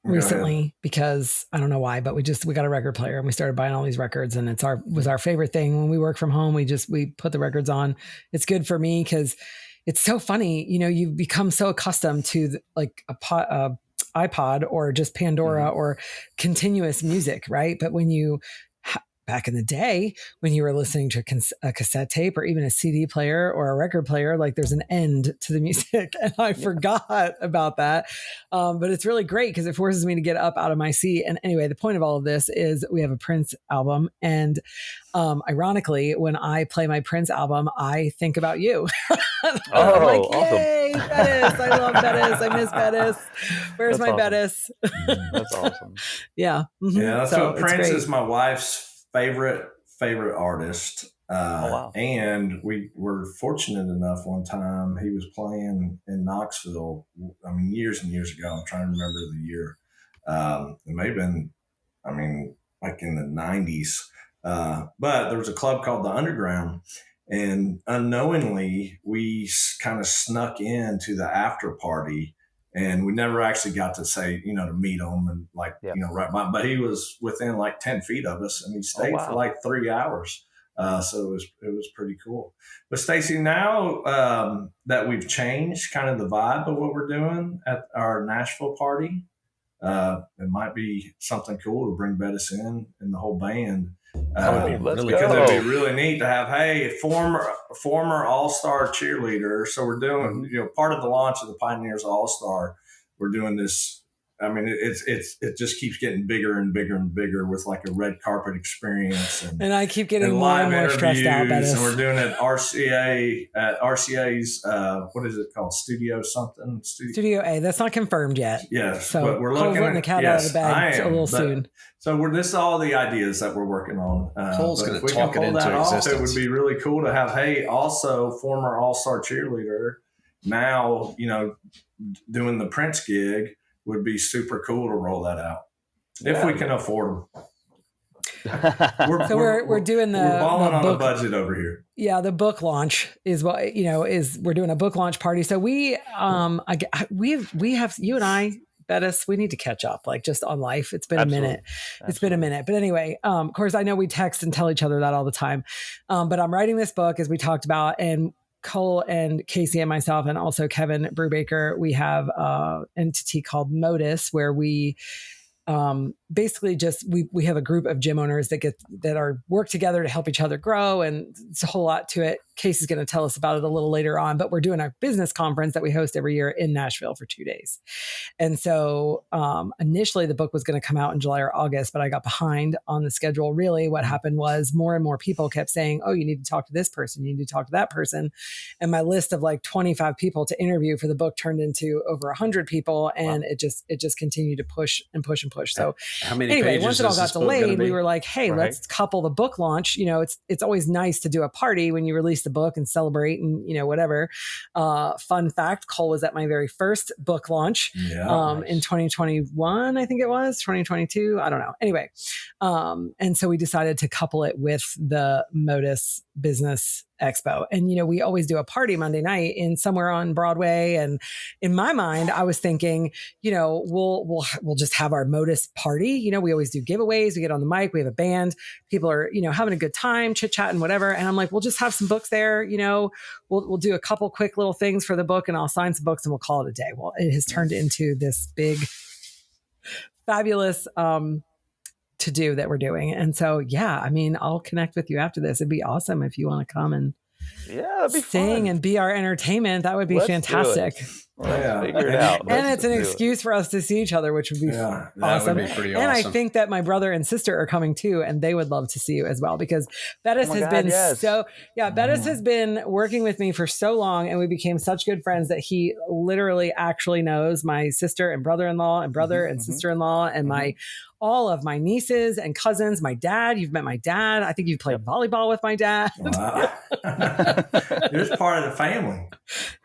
Speaker 2: recently because I don't know why, but we got a record player, and we started buying all these records, and was our favorite thing when we work from home. We put the records on. It's good for me because it's so funny. You become so accustomed to like a iPod or just Pandora or continuous music, right? But when back in the day, when you were listening to a cassette tape or even a CD player or a record player, like there's an end to the music. And I forgot about that. But it's really great because it forces me to get up out of my seat. And anyway, the point of all of this is we have a Prince album. And ironically, when I play my Prince album, I think about you. I'm like, yay, awesome. Bettis. I love Bettis. I miss Bettis. Where's my awesome. Bettis?
Speaker 5: That's awesome.
Speaker 2: Yeah. Mm-hmm.
Speaker 3: Yeah. So Prince is my wife's favorite artist. Wow. And we were fortunate enough one time, he was playing in Knoxville, years and years ago. I'm trying to remember the year. It may have been, like in the 90s. But there was a club called the Underground, and unknowingly we kind of snuck into the after party. And we never actually got to say, to meet him and right by, but he was within like 10 feet of us, and he stayed for like 3 hours. So it was pretty cool. But Stacy, now that we've changed kind of the vibe of what we're doing at our Nashville party, it might be something cool to bring Bettis in and the whole band.
Speaker 5: Let's
Speaker 3: because it'd be really neat to have, former all-star cheerleader. So we're doing, part of the launch of the Pioneers All-Star, we're doing this. It just keeps getting bigger and bigger and bigger with like a red carpet experience. And
Speaker 2: I keep getting more and more stressed out about it.
Speaker 3: And we're doing it at RCA's, what is it called? Studio something?
Speaker 2: Studio A. That's not confirmed yet.
Speaker 3: Yes.
Speaker 2: So
Speaker 3: but we're looking
Speaker 2: at the cat out of the bag a little soon.
Speaker 3: So this is all the ideas that we're working on.
Speaker 4: Cole's going to talk it into existence.
Speaker 3: It would be really cool to have, also former all-star cheerleader, now, doing the Prince gig would be super cool to roll that out if we can afford them.
Speaker 2: We're doing we're
Speaker 3: balling on a budget over here.
Speaker 2: Yeah, the book launch is what we're doing a book launch party. So we have you and I Bettis, we need to catch up, like just on life. It's been
Speaker 5: Absolutely.
Speaker 2: a minute. It's been a minute. But anyway, of course, I know we text and tell each other that all the time. But I'm writing this book, as we talked about, and Cole and Casey and myself, and also Kevin Brubaker, we have an entity called MotUS, where we basically just we have a group of gym owners that are work together to help each other grow, and it's a whole lot to it. Casey's going to tell us about it a little later on, but we're doing our business conference that we host every year in Nashville for 2 days. And so initially the book was going to come out in July or August, but I got behind on the schedule. Really what happened was more and more people kept saying, oh, you need to talk to this person, you need to talk to that person. And my list of like 25 people to interview for the book turned into over 100 people. And it just continued to push and push and push. So
Speaker 4: how many
Speaker 2: anyway,
Speaker 4: pages
Speaker 2: once it all got delayed, we were like, hey,
Speaker 5: Right.
Speaker 2: let's couple the book launch. You know, it's always nice to do a party when you release the book and celebrate and, you know, whatever. Fun fact, Cole was at my very first book launch in 2021, I think it was 2022. I don't know. Anyway. And so we decided to couple it with the MotUS Business Expo. And, you know, we always do a party Monday night in somewhere on Broadway. And in my mind, I was thinking, you know, we'll just have our MotUS party. You know, we always do giveaways. We get on the mic, we have a band, people are, you know, having a good time, chit chatting, whatever. And I'm like, we'll just have some books there. You know, we'll do a couple quick little things for the book and I'll sign some books and we'll call it a day. Well, it has turned into this big, fabulous, to do that we're doing. And so, yeah, I mean, I'll connect with you after this. It'd be awesome if you want to come and
Speaker 5: that'd be
Speaker 2: sing
Speaker 5: fun.
Speaker 2: and be our entertainment. That would be
Speaker 5: Let's
Speaker 2: fantastic.
Speaker 5: Let's figure it out.
Speaker 2: And it's an excuse for us to see each other, which would be awesome.
Speaker 4: That would be pretty awesome.
Speaker 2: And I think that my brother and sister are coming too, and they would love to see you as well, because Bettis Bettis has been working with me for so long, and we became such good friends that he literally actually knows my sister and brother-in-law and brother and sister-in-law and all of my nieces and cousins, my dad. You've met my dad. I think you've played volleyball with my dad.
Speaker 3: Wow. You're just part of the family.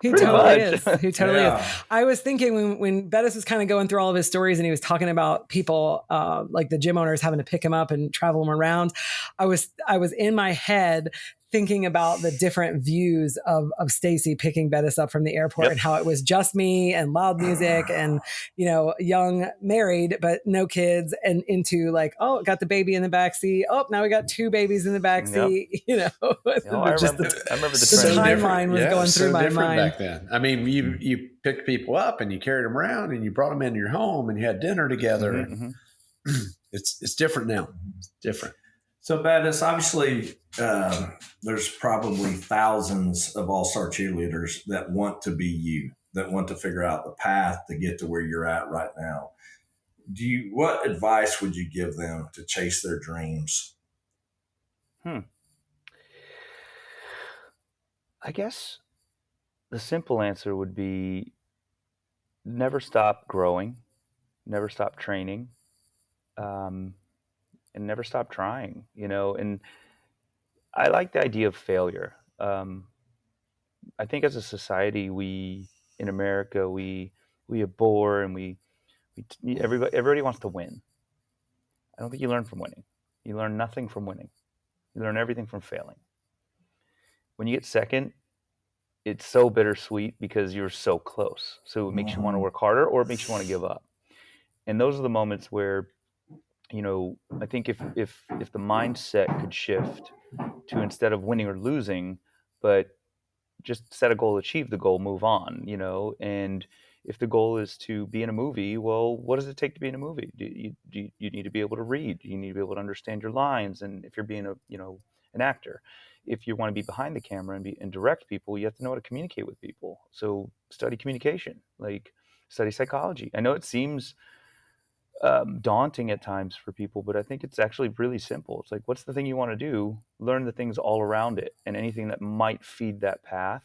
Speaker 2: He totally is. He totally is. I was thinking when Bettis was kind of going through all of his stories and he was talking about people like the gym owners having to pick him up and travel him around, I was in my head thinking about the different views of Stacy picking Bettis up from the airport and how it was just me and loud music and, you know, young, married, but no kids, and into like, oh, got the baby in the backseat. Oh, now we got 2 babies in the backseat. You know,
Speaker 5: I remember the
Speaker 2: timeline was going through my mind
Speaker 4: back then. I mean, you picked people up and you carried them around and you brought them into your home and you had dinner together. It's different now. It's different.
Speaker 3: So, Bettis, obviously, there's probably thousands of all-star cheerleaders that want to be you, that want to figure out the path to get to where you're at right now. What advice would you give them to chase their dreams?
Speaker 5: I guess the simple answer would be never stop growing, never stop training, and never stop trying, you know. And I like the idea of failure. I think as a society, in America, we abhor and everybody wants to win. I don't think you learn from winning. You learn nothing from winning. You learn everything from failing. When you get second, it's so bittersweet because you're so close. So it makes you want to work harder, or it makes you want to give up. And those are the moments where, you know, I think if the mindset could shift to, instead of winning or losing, but just set a goal, achieve the goal, move on, you know. And if the goal is to be in a movie, well, what does it take to be in a movie? Do you need to be able to read? You need to be able to understand your lines. And if you're being an actor, if you want to be behind the camera and direct people, you have to know how to communicate with people. So study communication, like study psychology. I know it seems daunting at times for people, but I think it's actually really simple. It's like, what's the thing you want to do? Learn the things all around it, and anything that might feed that path.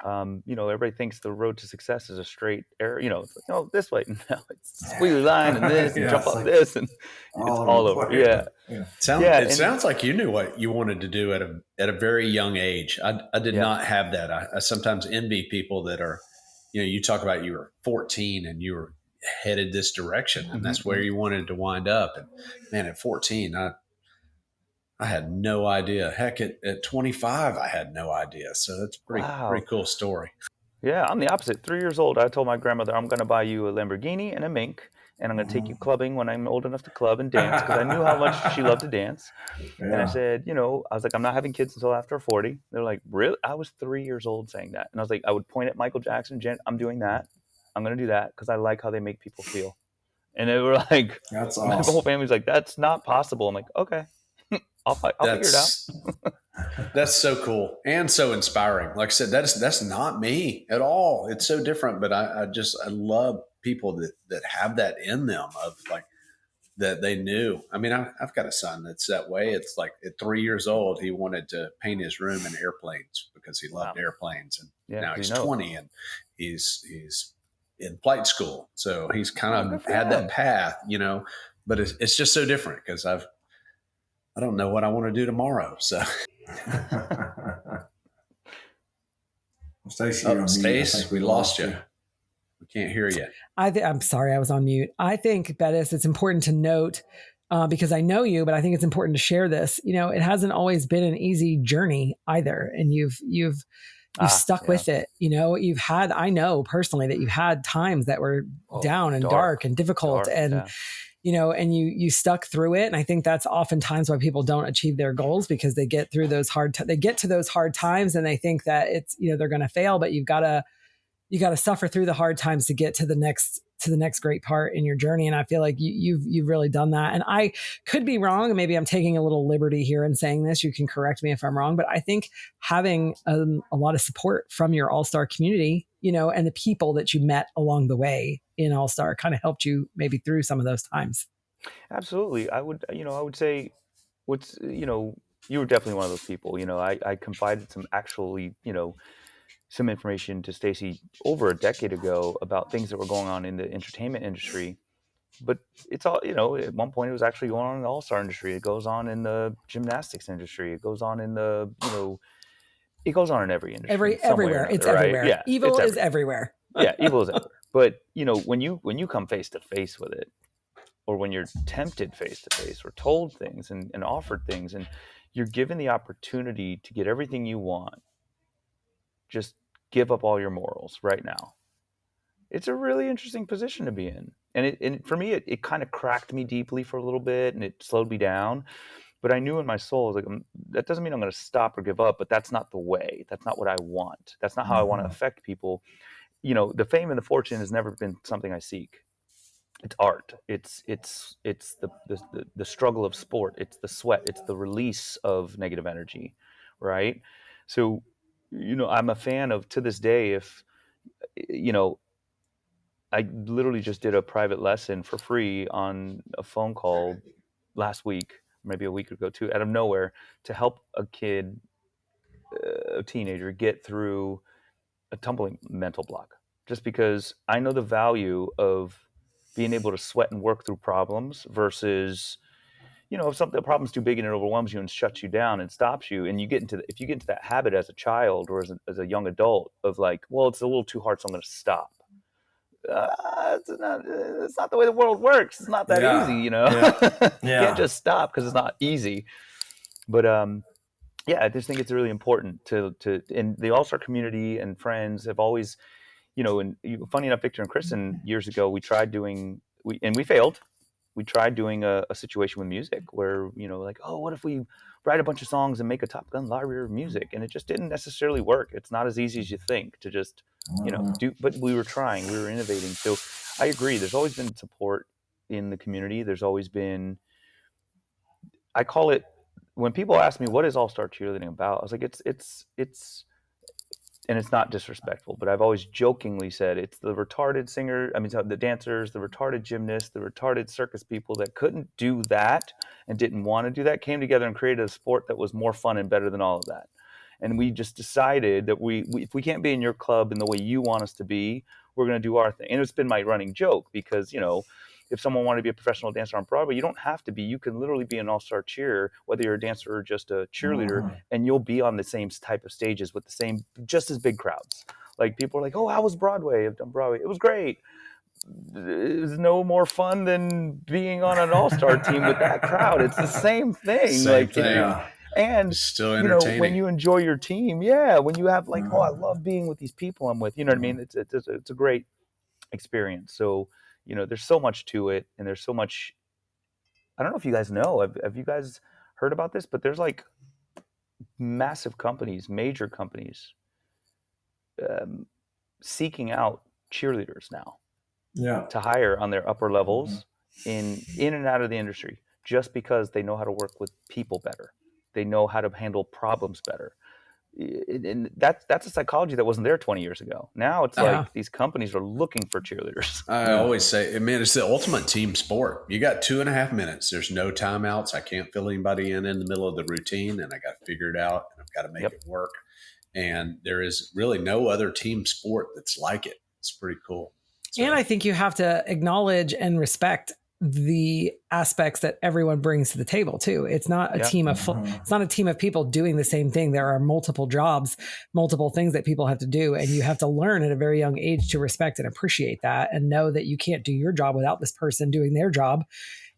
Speaker 5: You know, everybody thinks the road to success is a straight arrow. You know, it's like, oh, this way. No, it's a squiggly line and this, and jump off this, and it's all over. It
Speaker 4: sounds like you knew what you wanted to do at a very young age. I did not have that. I sometimes envy people that are, you know, you talk about you were 14 and you were headed this direction, and that's where you wanted to wind up. And man, at 14, I had no idea. Heck, at 25, I had no idea. So that's a pretty cool story.
Speaker 5: Yeah, I'm the opposite. 3 years old, I told my grandmother, I'm going to buy you a Lamborghini and a mink, and I'm going to take you clubbing when I'm old enough to club and dance, because I knew how much she loved to dance. And I
Speaker 3: Yeah.
Speaker 5: said, I was like, I'm not having kids until after 40. They're like, really? I was 3 years old saying that. And I was like, I would point at Michael Jackson, I'm doing that. I'm going to do that because I like how they make people feel. And they were like,
Speaker 3: That's
Speaker 5: my whole
Speaker 3: awesome.
Speaker 5: family's like, that's not possible. I'm like, okay, I'll figure it out.
Speaker 4: That's so cool and so inspiring. Like I said, that's not me at all. It's so different, but I love people that have that in them, of like that they knew. I mean, I've got a son that's that way. It's like at 3 years old, he wanted to paint his room in airplanes because he loved airplanes, and now he's 20 and he's in flight school, so he's kind of had that path, But it's just so different because I don't know what I want to do tomorrow. So,
Speaker 3: Stacy,
Speaker 4: Stace, we lost you. We can't hear you.
Speaker 2: I'm sorry, I was on mute. I think, Bettis, it's important to note, because I know you, but I think it's important to share this. It hasn't always been an easy journey either, and you've stuck with it. I know personally that you've had times that were down and dark and difficult, and and you stuck through it. And I think that's oftentimes why people don't achieve their goals, because they get through those they get to those hard times and they think that it's, they're going to fail, but you got to suffer through the hard times to get to the next great part in your journey. And I feel like you've really done that. And I could be wrong, and maybe I'm taking a little liberty here in saying this. You can correct me if I'm wrong, but I think having a lot of support from your All-Star community, and the people that you met along the way in All-Star kind of helped you maybe through some of those times.
Speaker 5: Absolutely. I would say you were definitely one of those people. I confided some information to Stacy over a decade ago about things that were going on in the entertainment industry. But it's all, at one point it was actually going on in the All-Star industry. It goes on in the gymnastics industry. It goes on in the, it goes on in every industry.
Speaker 2: Everywhere. It's everywhere.
Speaker 5: Yeah,
Speaker 2: evil is everywhere.
Speaker 5: Yeah, evil is everywhere. But, when you come face to face with it, or when you're tempted face to face, or told things and offered things, and you're given the opportunity to get everything you want, just give up all your morals right now. It's a really interesting position to be in. And for me, it kind of cracked me deeply for a little bit, and it slowed me down. But I knew in my soul, I was like, that doesn't mean I'm going to stop or give up, but that's not the way. That's not what I want. That's not how I want to affect people. The fame and the fortune has never been something I seek. It's art. It's the struggle of sport. It's the sweat. It's the release of negative energy, right? So, I'm a fan of, to this day, if, I literally just did a private lesson for free on a phone call last week, maybe a week ago too, out of nowhere, to help a kid, a teenager, get through a tumbling mental block. Just because I know the value of being able to sweat and work through problems versus, if the problem's too big and it overwhelms you and shuts you down and stops you, and if you get into that habit as a child or as a young adult of like, well, it's a little too hard, so I'm going to stop. It's not the way the world works. It's not that easy,
Speaker 3: Yeah.
Speaker 5: You can't just stop because it's not easy. But I just think it's really important to in the All-Star community, and friends have always, and funny enough, Victor and Kristen years ago, we failed. We tried doing a situation with music where, like, oh, what if we write a bunch of songs and make a Top Gun library of music? And it just didn't necessarily work. It's not as easy as you think to just, do, but we were trying, we were innovating. So I agree. There's always been support in the community. There's always been, I call it, when people ask me, what is All-Star Cheerleading about? I was like, it's, and it's not disrespectful, but I've always jokingly said it's the retarded the dancers, the retarded gymnasts, the retarded circus people that couldn't do that and didn't want to do that, came together and created a sport that was more fun and better than all of that. And we just decided that if we can't be in your club in the way you want us to be, we're going to do our thing. And it's been my running joke because, if someone wanted to be a professional dancer on Broadway, you don't have to be. You can literally be an all-star cheer, whether you're a dancer or just a cheerleader, and you'll be on the same type of stages with the same, just as big crowds. Like, people are like, oh, how was Broadway? I've done Broadway. It was great. It was no more fun than being on an all-star team with that crowd. It's the same thing. And
Speaker 4: still
Speaker 5: you know,
Speaker 4: entertaining.
Speaker 5: when you enjoy your team, when you have like, oh, I love being with these people I'm with, you know what I mean? It's a great experience. So, you know, there's so much to it, and there's so much. I don't know if you guys know. Have you guys heard about this? But there's like massive companies, major companies, seeking out cheerleaders now to hire on their upper levels in and out of the industry, just because they know how to work with people better. They know how to handle problems better. And that's a psychology that wasn't there 20 years ago. Now it's like these companies are looking for cheerleaders.
Speaker 4: I always say, man, it's the ultimate team sport. You got 2.5 minutes. There's no timeouts. I can't fill anybody in the middle of the routine, and I got to figure it out, and I've got to make it work. And there is really no other team sport that's like it. It's pretty cool. So,
Speaker 2: and I think you have to acknowledge and respect the aspects that everyone brings to the table too. It's not a team of it's not a team of people doing the same thing. There are multiple jobs, multiple things that people have to do, and you have to learn at a very young age to respect and appreciate that, and know that you can't do your job without this person doing their job.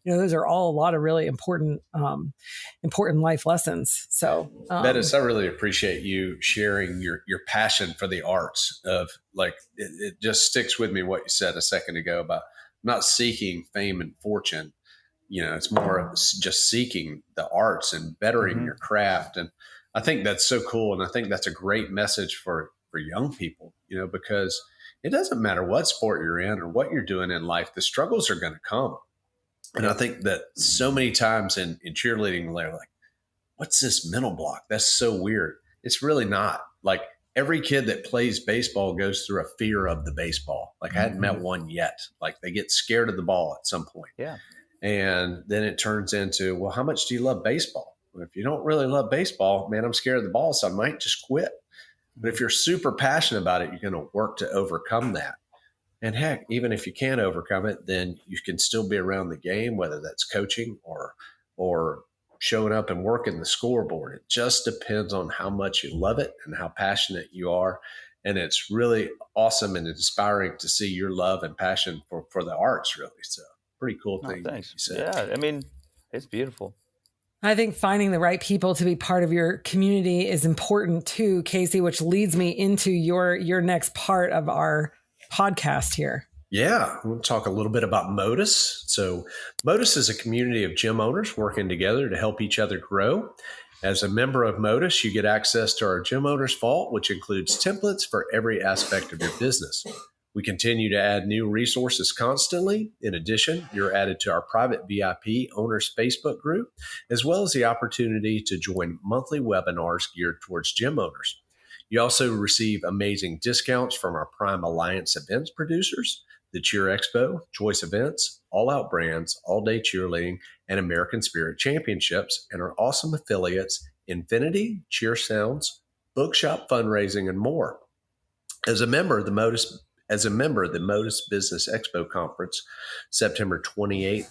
Speaker 2: You know, those are all a lot of really important life lessons. So,
Speaker 4: Bettis, I really appreciate you sharing your passion for the arts. Of like, it just sticks with me what you said a second ago about not seeking fame and fortune. You know, it's more of just seeking the arts and bettering your craft. And I think that's so cool. And I think that's a great message for young people, you know, because it doesn't matter what sport you're in or what you're doing in life, the struggles are going to come. And I think that so many times in cheerleading, they're like, what's this mental block? That's so weird. It's really not. Like, every kid that plays baseball goes through a fear of the baseball. Like, I hadn't met one yet. Like, they get scared of the ball at some point.
Speaker 5: Yeah.
Speaker 4: And then it turns into, well, how much do you love baseball? Well, if you don't really love baseball, man, I'm scared of the ball, so I might just quit. But if you're super passionate about it, you're going to work to overcome that. And heck, even if you can't overcome it, then you can still be around the game, whether that's coaching or showing up and working the scoreboard. It just depends on how much you love it and how passionate you are. And it's really awesome and inspiring to see your love and passion for the arts, really. So pretty cool thing.
Speaker 5: Thanks.
Speaker 4: You said.
Speaker 5: Yeah, I mean, it's beautiful.
Speaker 2: I think finding the right people to be part of your community is important too, Casey, which leads me into your next part of our podcast here.
Speaker 4: Yeah, we'll talk a little bit about MotUS. So MotUS is a community of gym owners working together to help each other grow. As a member of MotUS, you get access to our Gym Owners Vault, which includes templates for every aspect of your business. We continue to add new resources constantly. In addition, you're added to our private VIP Owners Facebook group, as well as the opportunity to join monthly webinars geared towards gym owners. You also receive amazing discounts from our Prime Alliance events producers, the Cheer Expo, Choice Events, All Out Brands, All Day Cheerleading, and American Spirit Championships, and our awesome affiliates, Infinity, Cheer Sounds, Bookshop Fundraising, and more. As a member of the MotUS Business Expo Conference, September 28th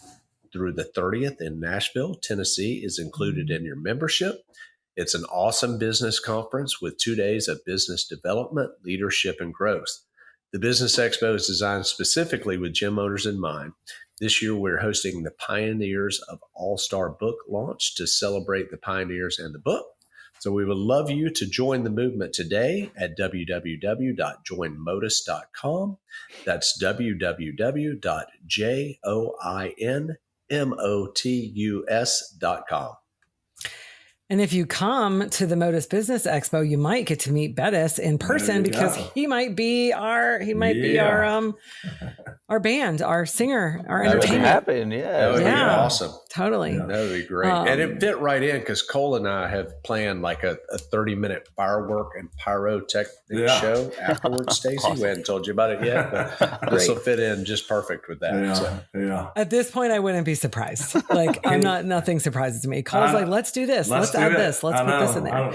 Speaker 4: through the 30th in Nashville, Tennessee, is included in your membership. It's an awesome business conference with 2 days of business development, leadership, and growth. The Business Expo is designed specifically with gym owners in mind. This year, we're hosting the Pioneers of All-Star Book launch to celebrate the pioneers and the book. So we would love you to join the movement today at www.joinmotus.com. That's www.joinmotus.com.
Speaker 2: And if you come to the MotUS Business Expo, you might get to meet Bettis in person because he might be our band, our singer, our
Speaker 5: That would
Speaker 2: entertainer.
Speaker 5: happen, yeah.
Speaker 4: That would be awesome.
Speaker 2: Totally.
Speaker 4: That would be great. And it fit right in because Cole and I have planned like a 30-minute firework and pyrotechnic show afterwards, Stacy. Awesome. We hadn't told you about it yet, but this will fit in just perfect with that.
Speaker 2: At this point, I wouldn't be surprised. Like, nothing surprises me. Cole's like, let's do this. Let's add this. Let's put this in there.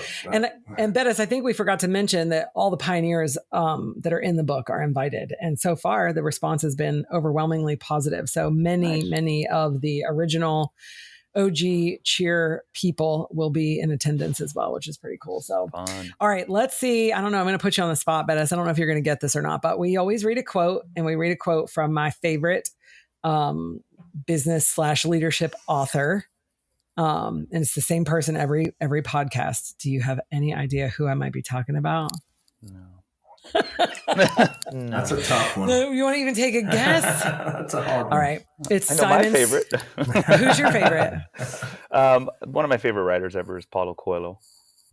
Speaker 2: And Bettis, I think we forgot to mention that all the pioneers that are in the book are invited. And so far, the response has been overwhelmingly positive. So many of the original OG cheer people will be in attendance as well, which is pretty cool. So, all right, let's see. I don't know. I'm going to put you on the spot, Bettis. I don't know if you're going to get this or not, but we always read a quote, and we read a quote from my favorite business/leadership author, And it's the same person every podcast. Do you have any idea who I might be talking about?
Speaker 5: No.
Speaker 3: That's a tough one.
Speaker 2: No, you want to even take a guess?
Speaker 3: That's a hard one.
Speaker 2: All right. It's
Speaker 5: I know
Speaker 2: Simon's.
Speaker 5: my favorite.
Speaker 2: Who's your favorite?
Speaker 5: One of my favorite writers ever is Paulo Coelho.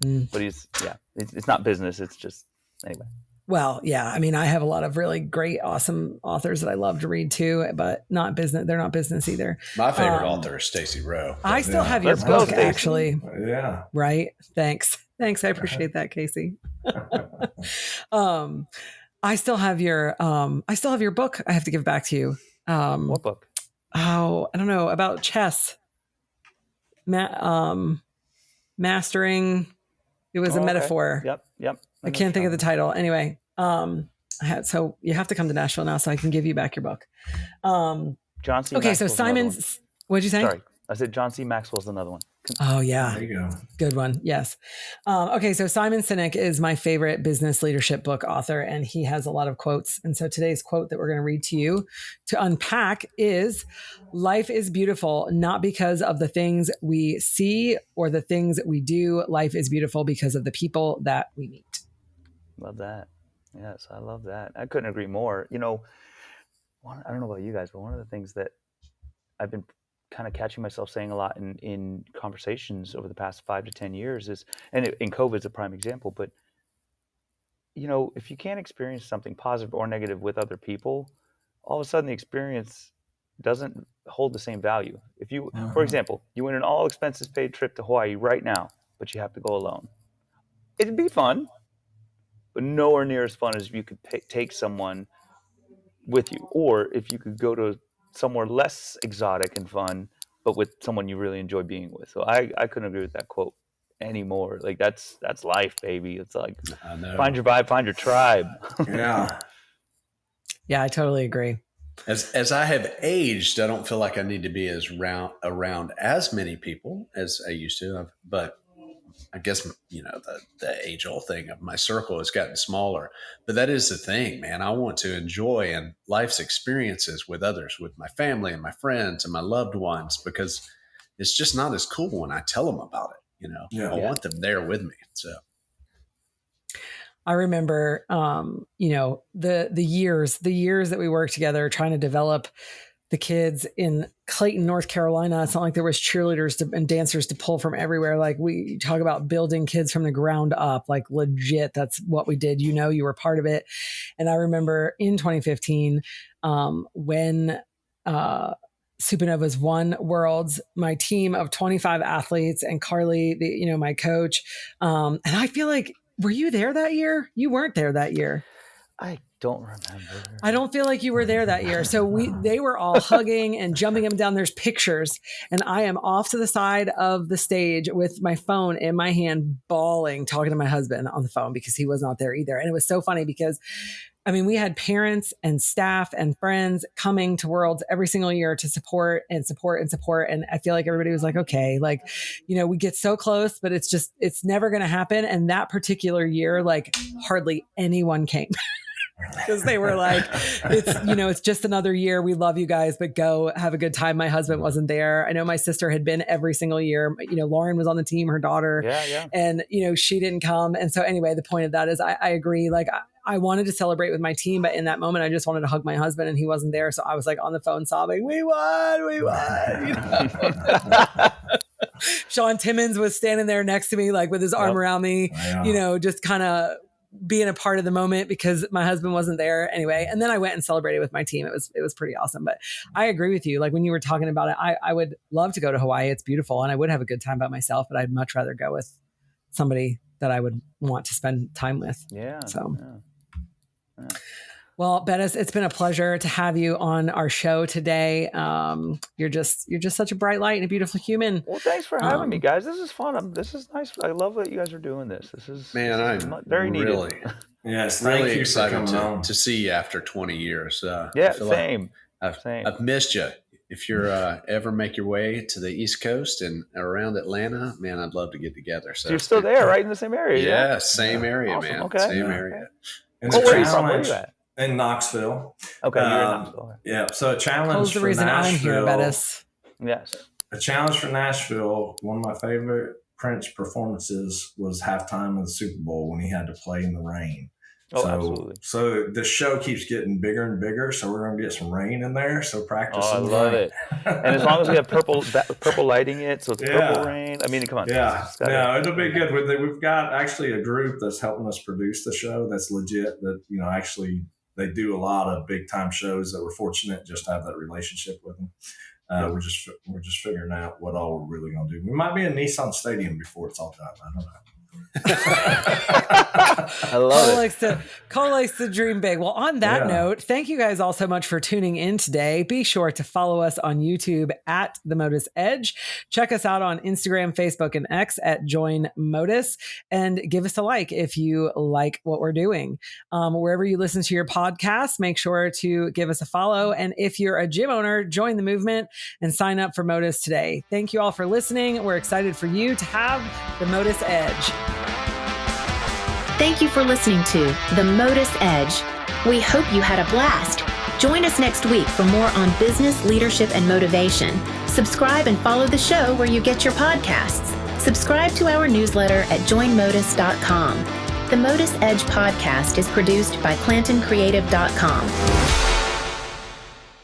Speaker 5: But it's not business. It's just, anyway.
Speaker 2: Well, yeah. I mean, I have a lot of really great, awesome authors that I love to read too, but not business. They're not business either.
Speaker 4: My favorite author is Stacy Rowe.
Speaker 2: I still have your
Speaker 5: Let's go,
Speaker 2: book,
Speaker 5: Stacy.
Speaker 2: actually.
Speaker 3: Yeah.
Speaker 2: Right. Thanks. I appreciate that, Casey. I still have your book. I have to give back to you.
Speaker 5: What book?
Speaker 2: Oh, I don't know, about chess. Mastering. It was a
Speaker 5: Okay.
Speaker 2: metaphor.
Speaker 5: Yep.
Speaker 2: I can't think of the title. Anyway, so you have to come to Nashville now so I can give you back your book.
Speaker 5: John C.
Speaker 2: Okay, so
Speaker 5: Maxwell's another one.
Speaker 2: Simon's, what'd you say?
Speaker 5: Sorry. I said John C. Maxwell's another one.
Speaker 2: Oh, yeah.
Speaker 3: There you go.
Speaker 2: Good one. Yes. Okay. So Simon Sinek is my favorite business leadership book author, and he has a lot of quotes. And so today's quote that we're going to read to you to unpack is, life is beautiful, not because of the things we see or the things we do. Life is beautiful because of the people that we meet.
Speaker 5: Love that. Yes, I love that. I couldn't agree more. I don't know about you guys, but one of the things that I've been kind of catching myself saying a lot in conversations over the past 5 to 10 years is, and COVID is a prime example, but if you can't experience something positive or negative with other people, all of a sudden the experience doesn't hold the same value. If you, for example, you win an all expenses paid trip to Hawaii right now, but you have to go alone. It'd be fun, but nowhere near as fun as if you could take someone with you, or if you could go to somewhere less exotic and fun, but with someone you really enjoy being with. So I couldn't agree with that quote anymore. Like that's life, baby. It's like, find your vibe, find your tribe.
Speaker 3: Yeah.
Speaker 2: Yeah, I totally agree.
Speaker 4: As I have aged, I don't feel like I need to be around as many people as I used to. But I guess, the age-old thing of my circle has gotten smaller. But that is the thing, man. I want to enjoy and life's experiences with others, with my family and my friends and my loved ones, because it's just not as cool when I tell them about it. I want them there with me. So
Speaker 2: I remember, the years that we worked together trying to develop the kids in Clayton, North Carolina. It's not like there was cheerleaders and dancers to pull from everywhere. Like, we talk about building kids from the ground up, like legit. That's what we did. You were part of it. And I remember in 2015, when Supernovas won Worlds, my team of 25 athletes and Carly, my coach. And I feel like, were you there that year? You weren't there that year.
Speaker 5: I don't remember.
Speaker 2: I don't feel like you were there that year. So they were all hugging and jumping up and down. There's pictures, and I am off to the side of the stage with my phone in my hand, bawling, talking to my husband on the phone because he was not there either. And it was so funny because, we had parents and staff and friends coming to Worlds every single year to support. And I feel like everybody was like, okay, we get so close, but it's never going to happen. And that particular year, hardly anyone came. Because they were like, it's just another year. We love you guys, but go have a good time. My husband wasn't there. I know my sister had been every single year. Lauren was on the team, her daughter.
Speaker 5: Yeah.
Speaker 2: And, she didn't come. And so anyway, the point of that is I agree. I wanted to celebrate with my team, but in that moment, I just wanted to hug my husband and he wasn't there. So I was on the phone sobbing, we won. Sean Timmons was standing there next to me, with his arm around me, just kind of being a part of the moment because my husband wasn't there anyway. And then I went and celebrated with my team. It was pretty awesome. But I agree with you. When you were talking about it, I would love to go to Hawaii. It's beautiful. And I would have a good time by myself, but I'd much rather go with somebody that I would want to spend time with.
Speaker 5: Yeah.
Speaker 2: So,
Speaker 5: yeah.
Speaker 2: Well, Bettis, it's been a pleasure to have you on our show today. You're just such a bright light and a beautiful human.
Speaker 5: Well, thanks for having me, guys. This is fun. This is nice. I love that you guys are doing this.
Speaker 4: I'm
Speaker 5: very needed.
Speaker 4: Really,
Speaker 3: yes,
Speaker 4: really
Speaker 3: thank you
Speaker 4: excited
Speaker 3: for coming
Speaker 4: to see you after 20 years.
Speaker 5: Same.
Speaker 4: I've missed you. If you're ever make your way to the East Coast and around Atlanta, man, I'd love to get together. So
Speaker 5: you're still there, right in the same area?
Speaker 4: Yeah, same area,
Speaker 5: awesome.
Speaker 4: man.
Speaker 5: Okay.
Speaker 4: Same area.
Speaker 3: And
Speaker 5: where are you from? Where are you at?
Speaker 3: In Knoxville.
Speaker 5: Okay, you're in Knoxville.
Speaker 3: Yeah, so a challenge
Speaker 2: What's the
Speaker 3: for
Speaker 2: reason I'm here,
Speaker 3: Nashville.
Speaker 2: Bettis?
Speaker 5: Yes.
Speaker 3: a challenge for Nashville. One of my favorite Prince performances was halftime of the Super Bowl when he had to play in the rain.
Speaker 5: Oh, absolutely.
Speaker 3: So the show keeps getting bigger and bigger. So we're going to get some rain in there. So practice.
Speaker 5: Oh, I love it. And as long as we have purple lighting it, so it's purple rain. I mean, come on.
Speaker 3: Yeah. No, it'll be good. We've got actually a group that's helping us produce the show. That's legit. That, you know, actually they do a lot of big time shows that we're fortunate just to have that relationship with them. We're just figuring out what all we're really going to do. We might be in Nissan Stadium before it's all done. I don't know.
Speaker 5: I love it.
Speaker 2: Cole likes to dream big. Well, on that note, thank you guys all so much for tuning in today. Be sure to follow us on YouTube at the MotUS Edge. Check us out on Instagram, Facebook, and X at Join MotUS, and give us a like if you like what we're doing. Wherever you listen to your podcast, make sure to give us a follow. And if you're a gym owner, join the movement and sign up for MotUS today. Thank you all for listening. We're excited for you to have the MotUS Edge.
Speaker 1: Thank you for listening to the MotUS Edge. We hope you had a blast. Join us next week for more on business, leadership, and motivation. Subscribe and follow the show where you get your podcasts. Subscribe to our newsletter at joinmotus.com. The MotUS Edge podcast is produced by ClantonCreative.com.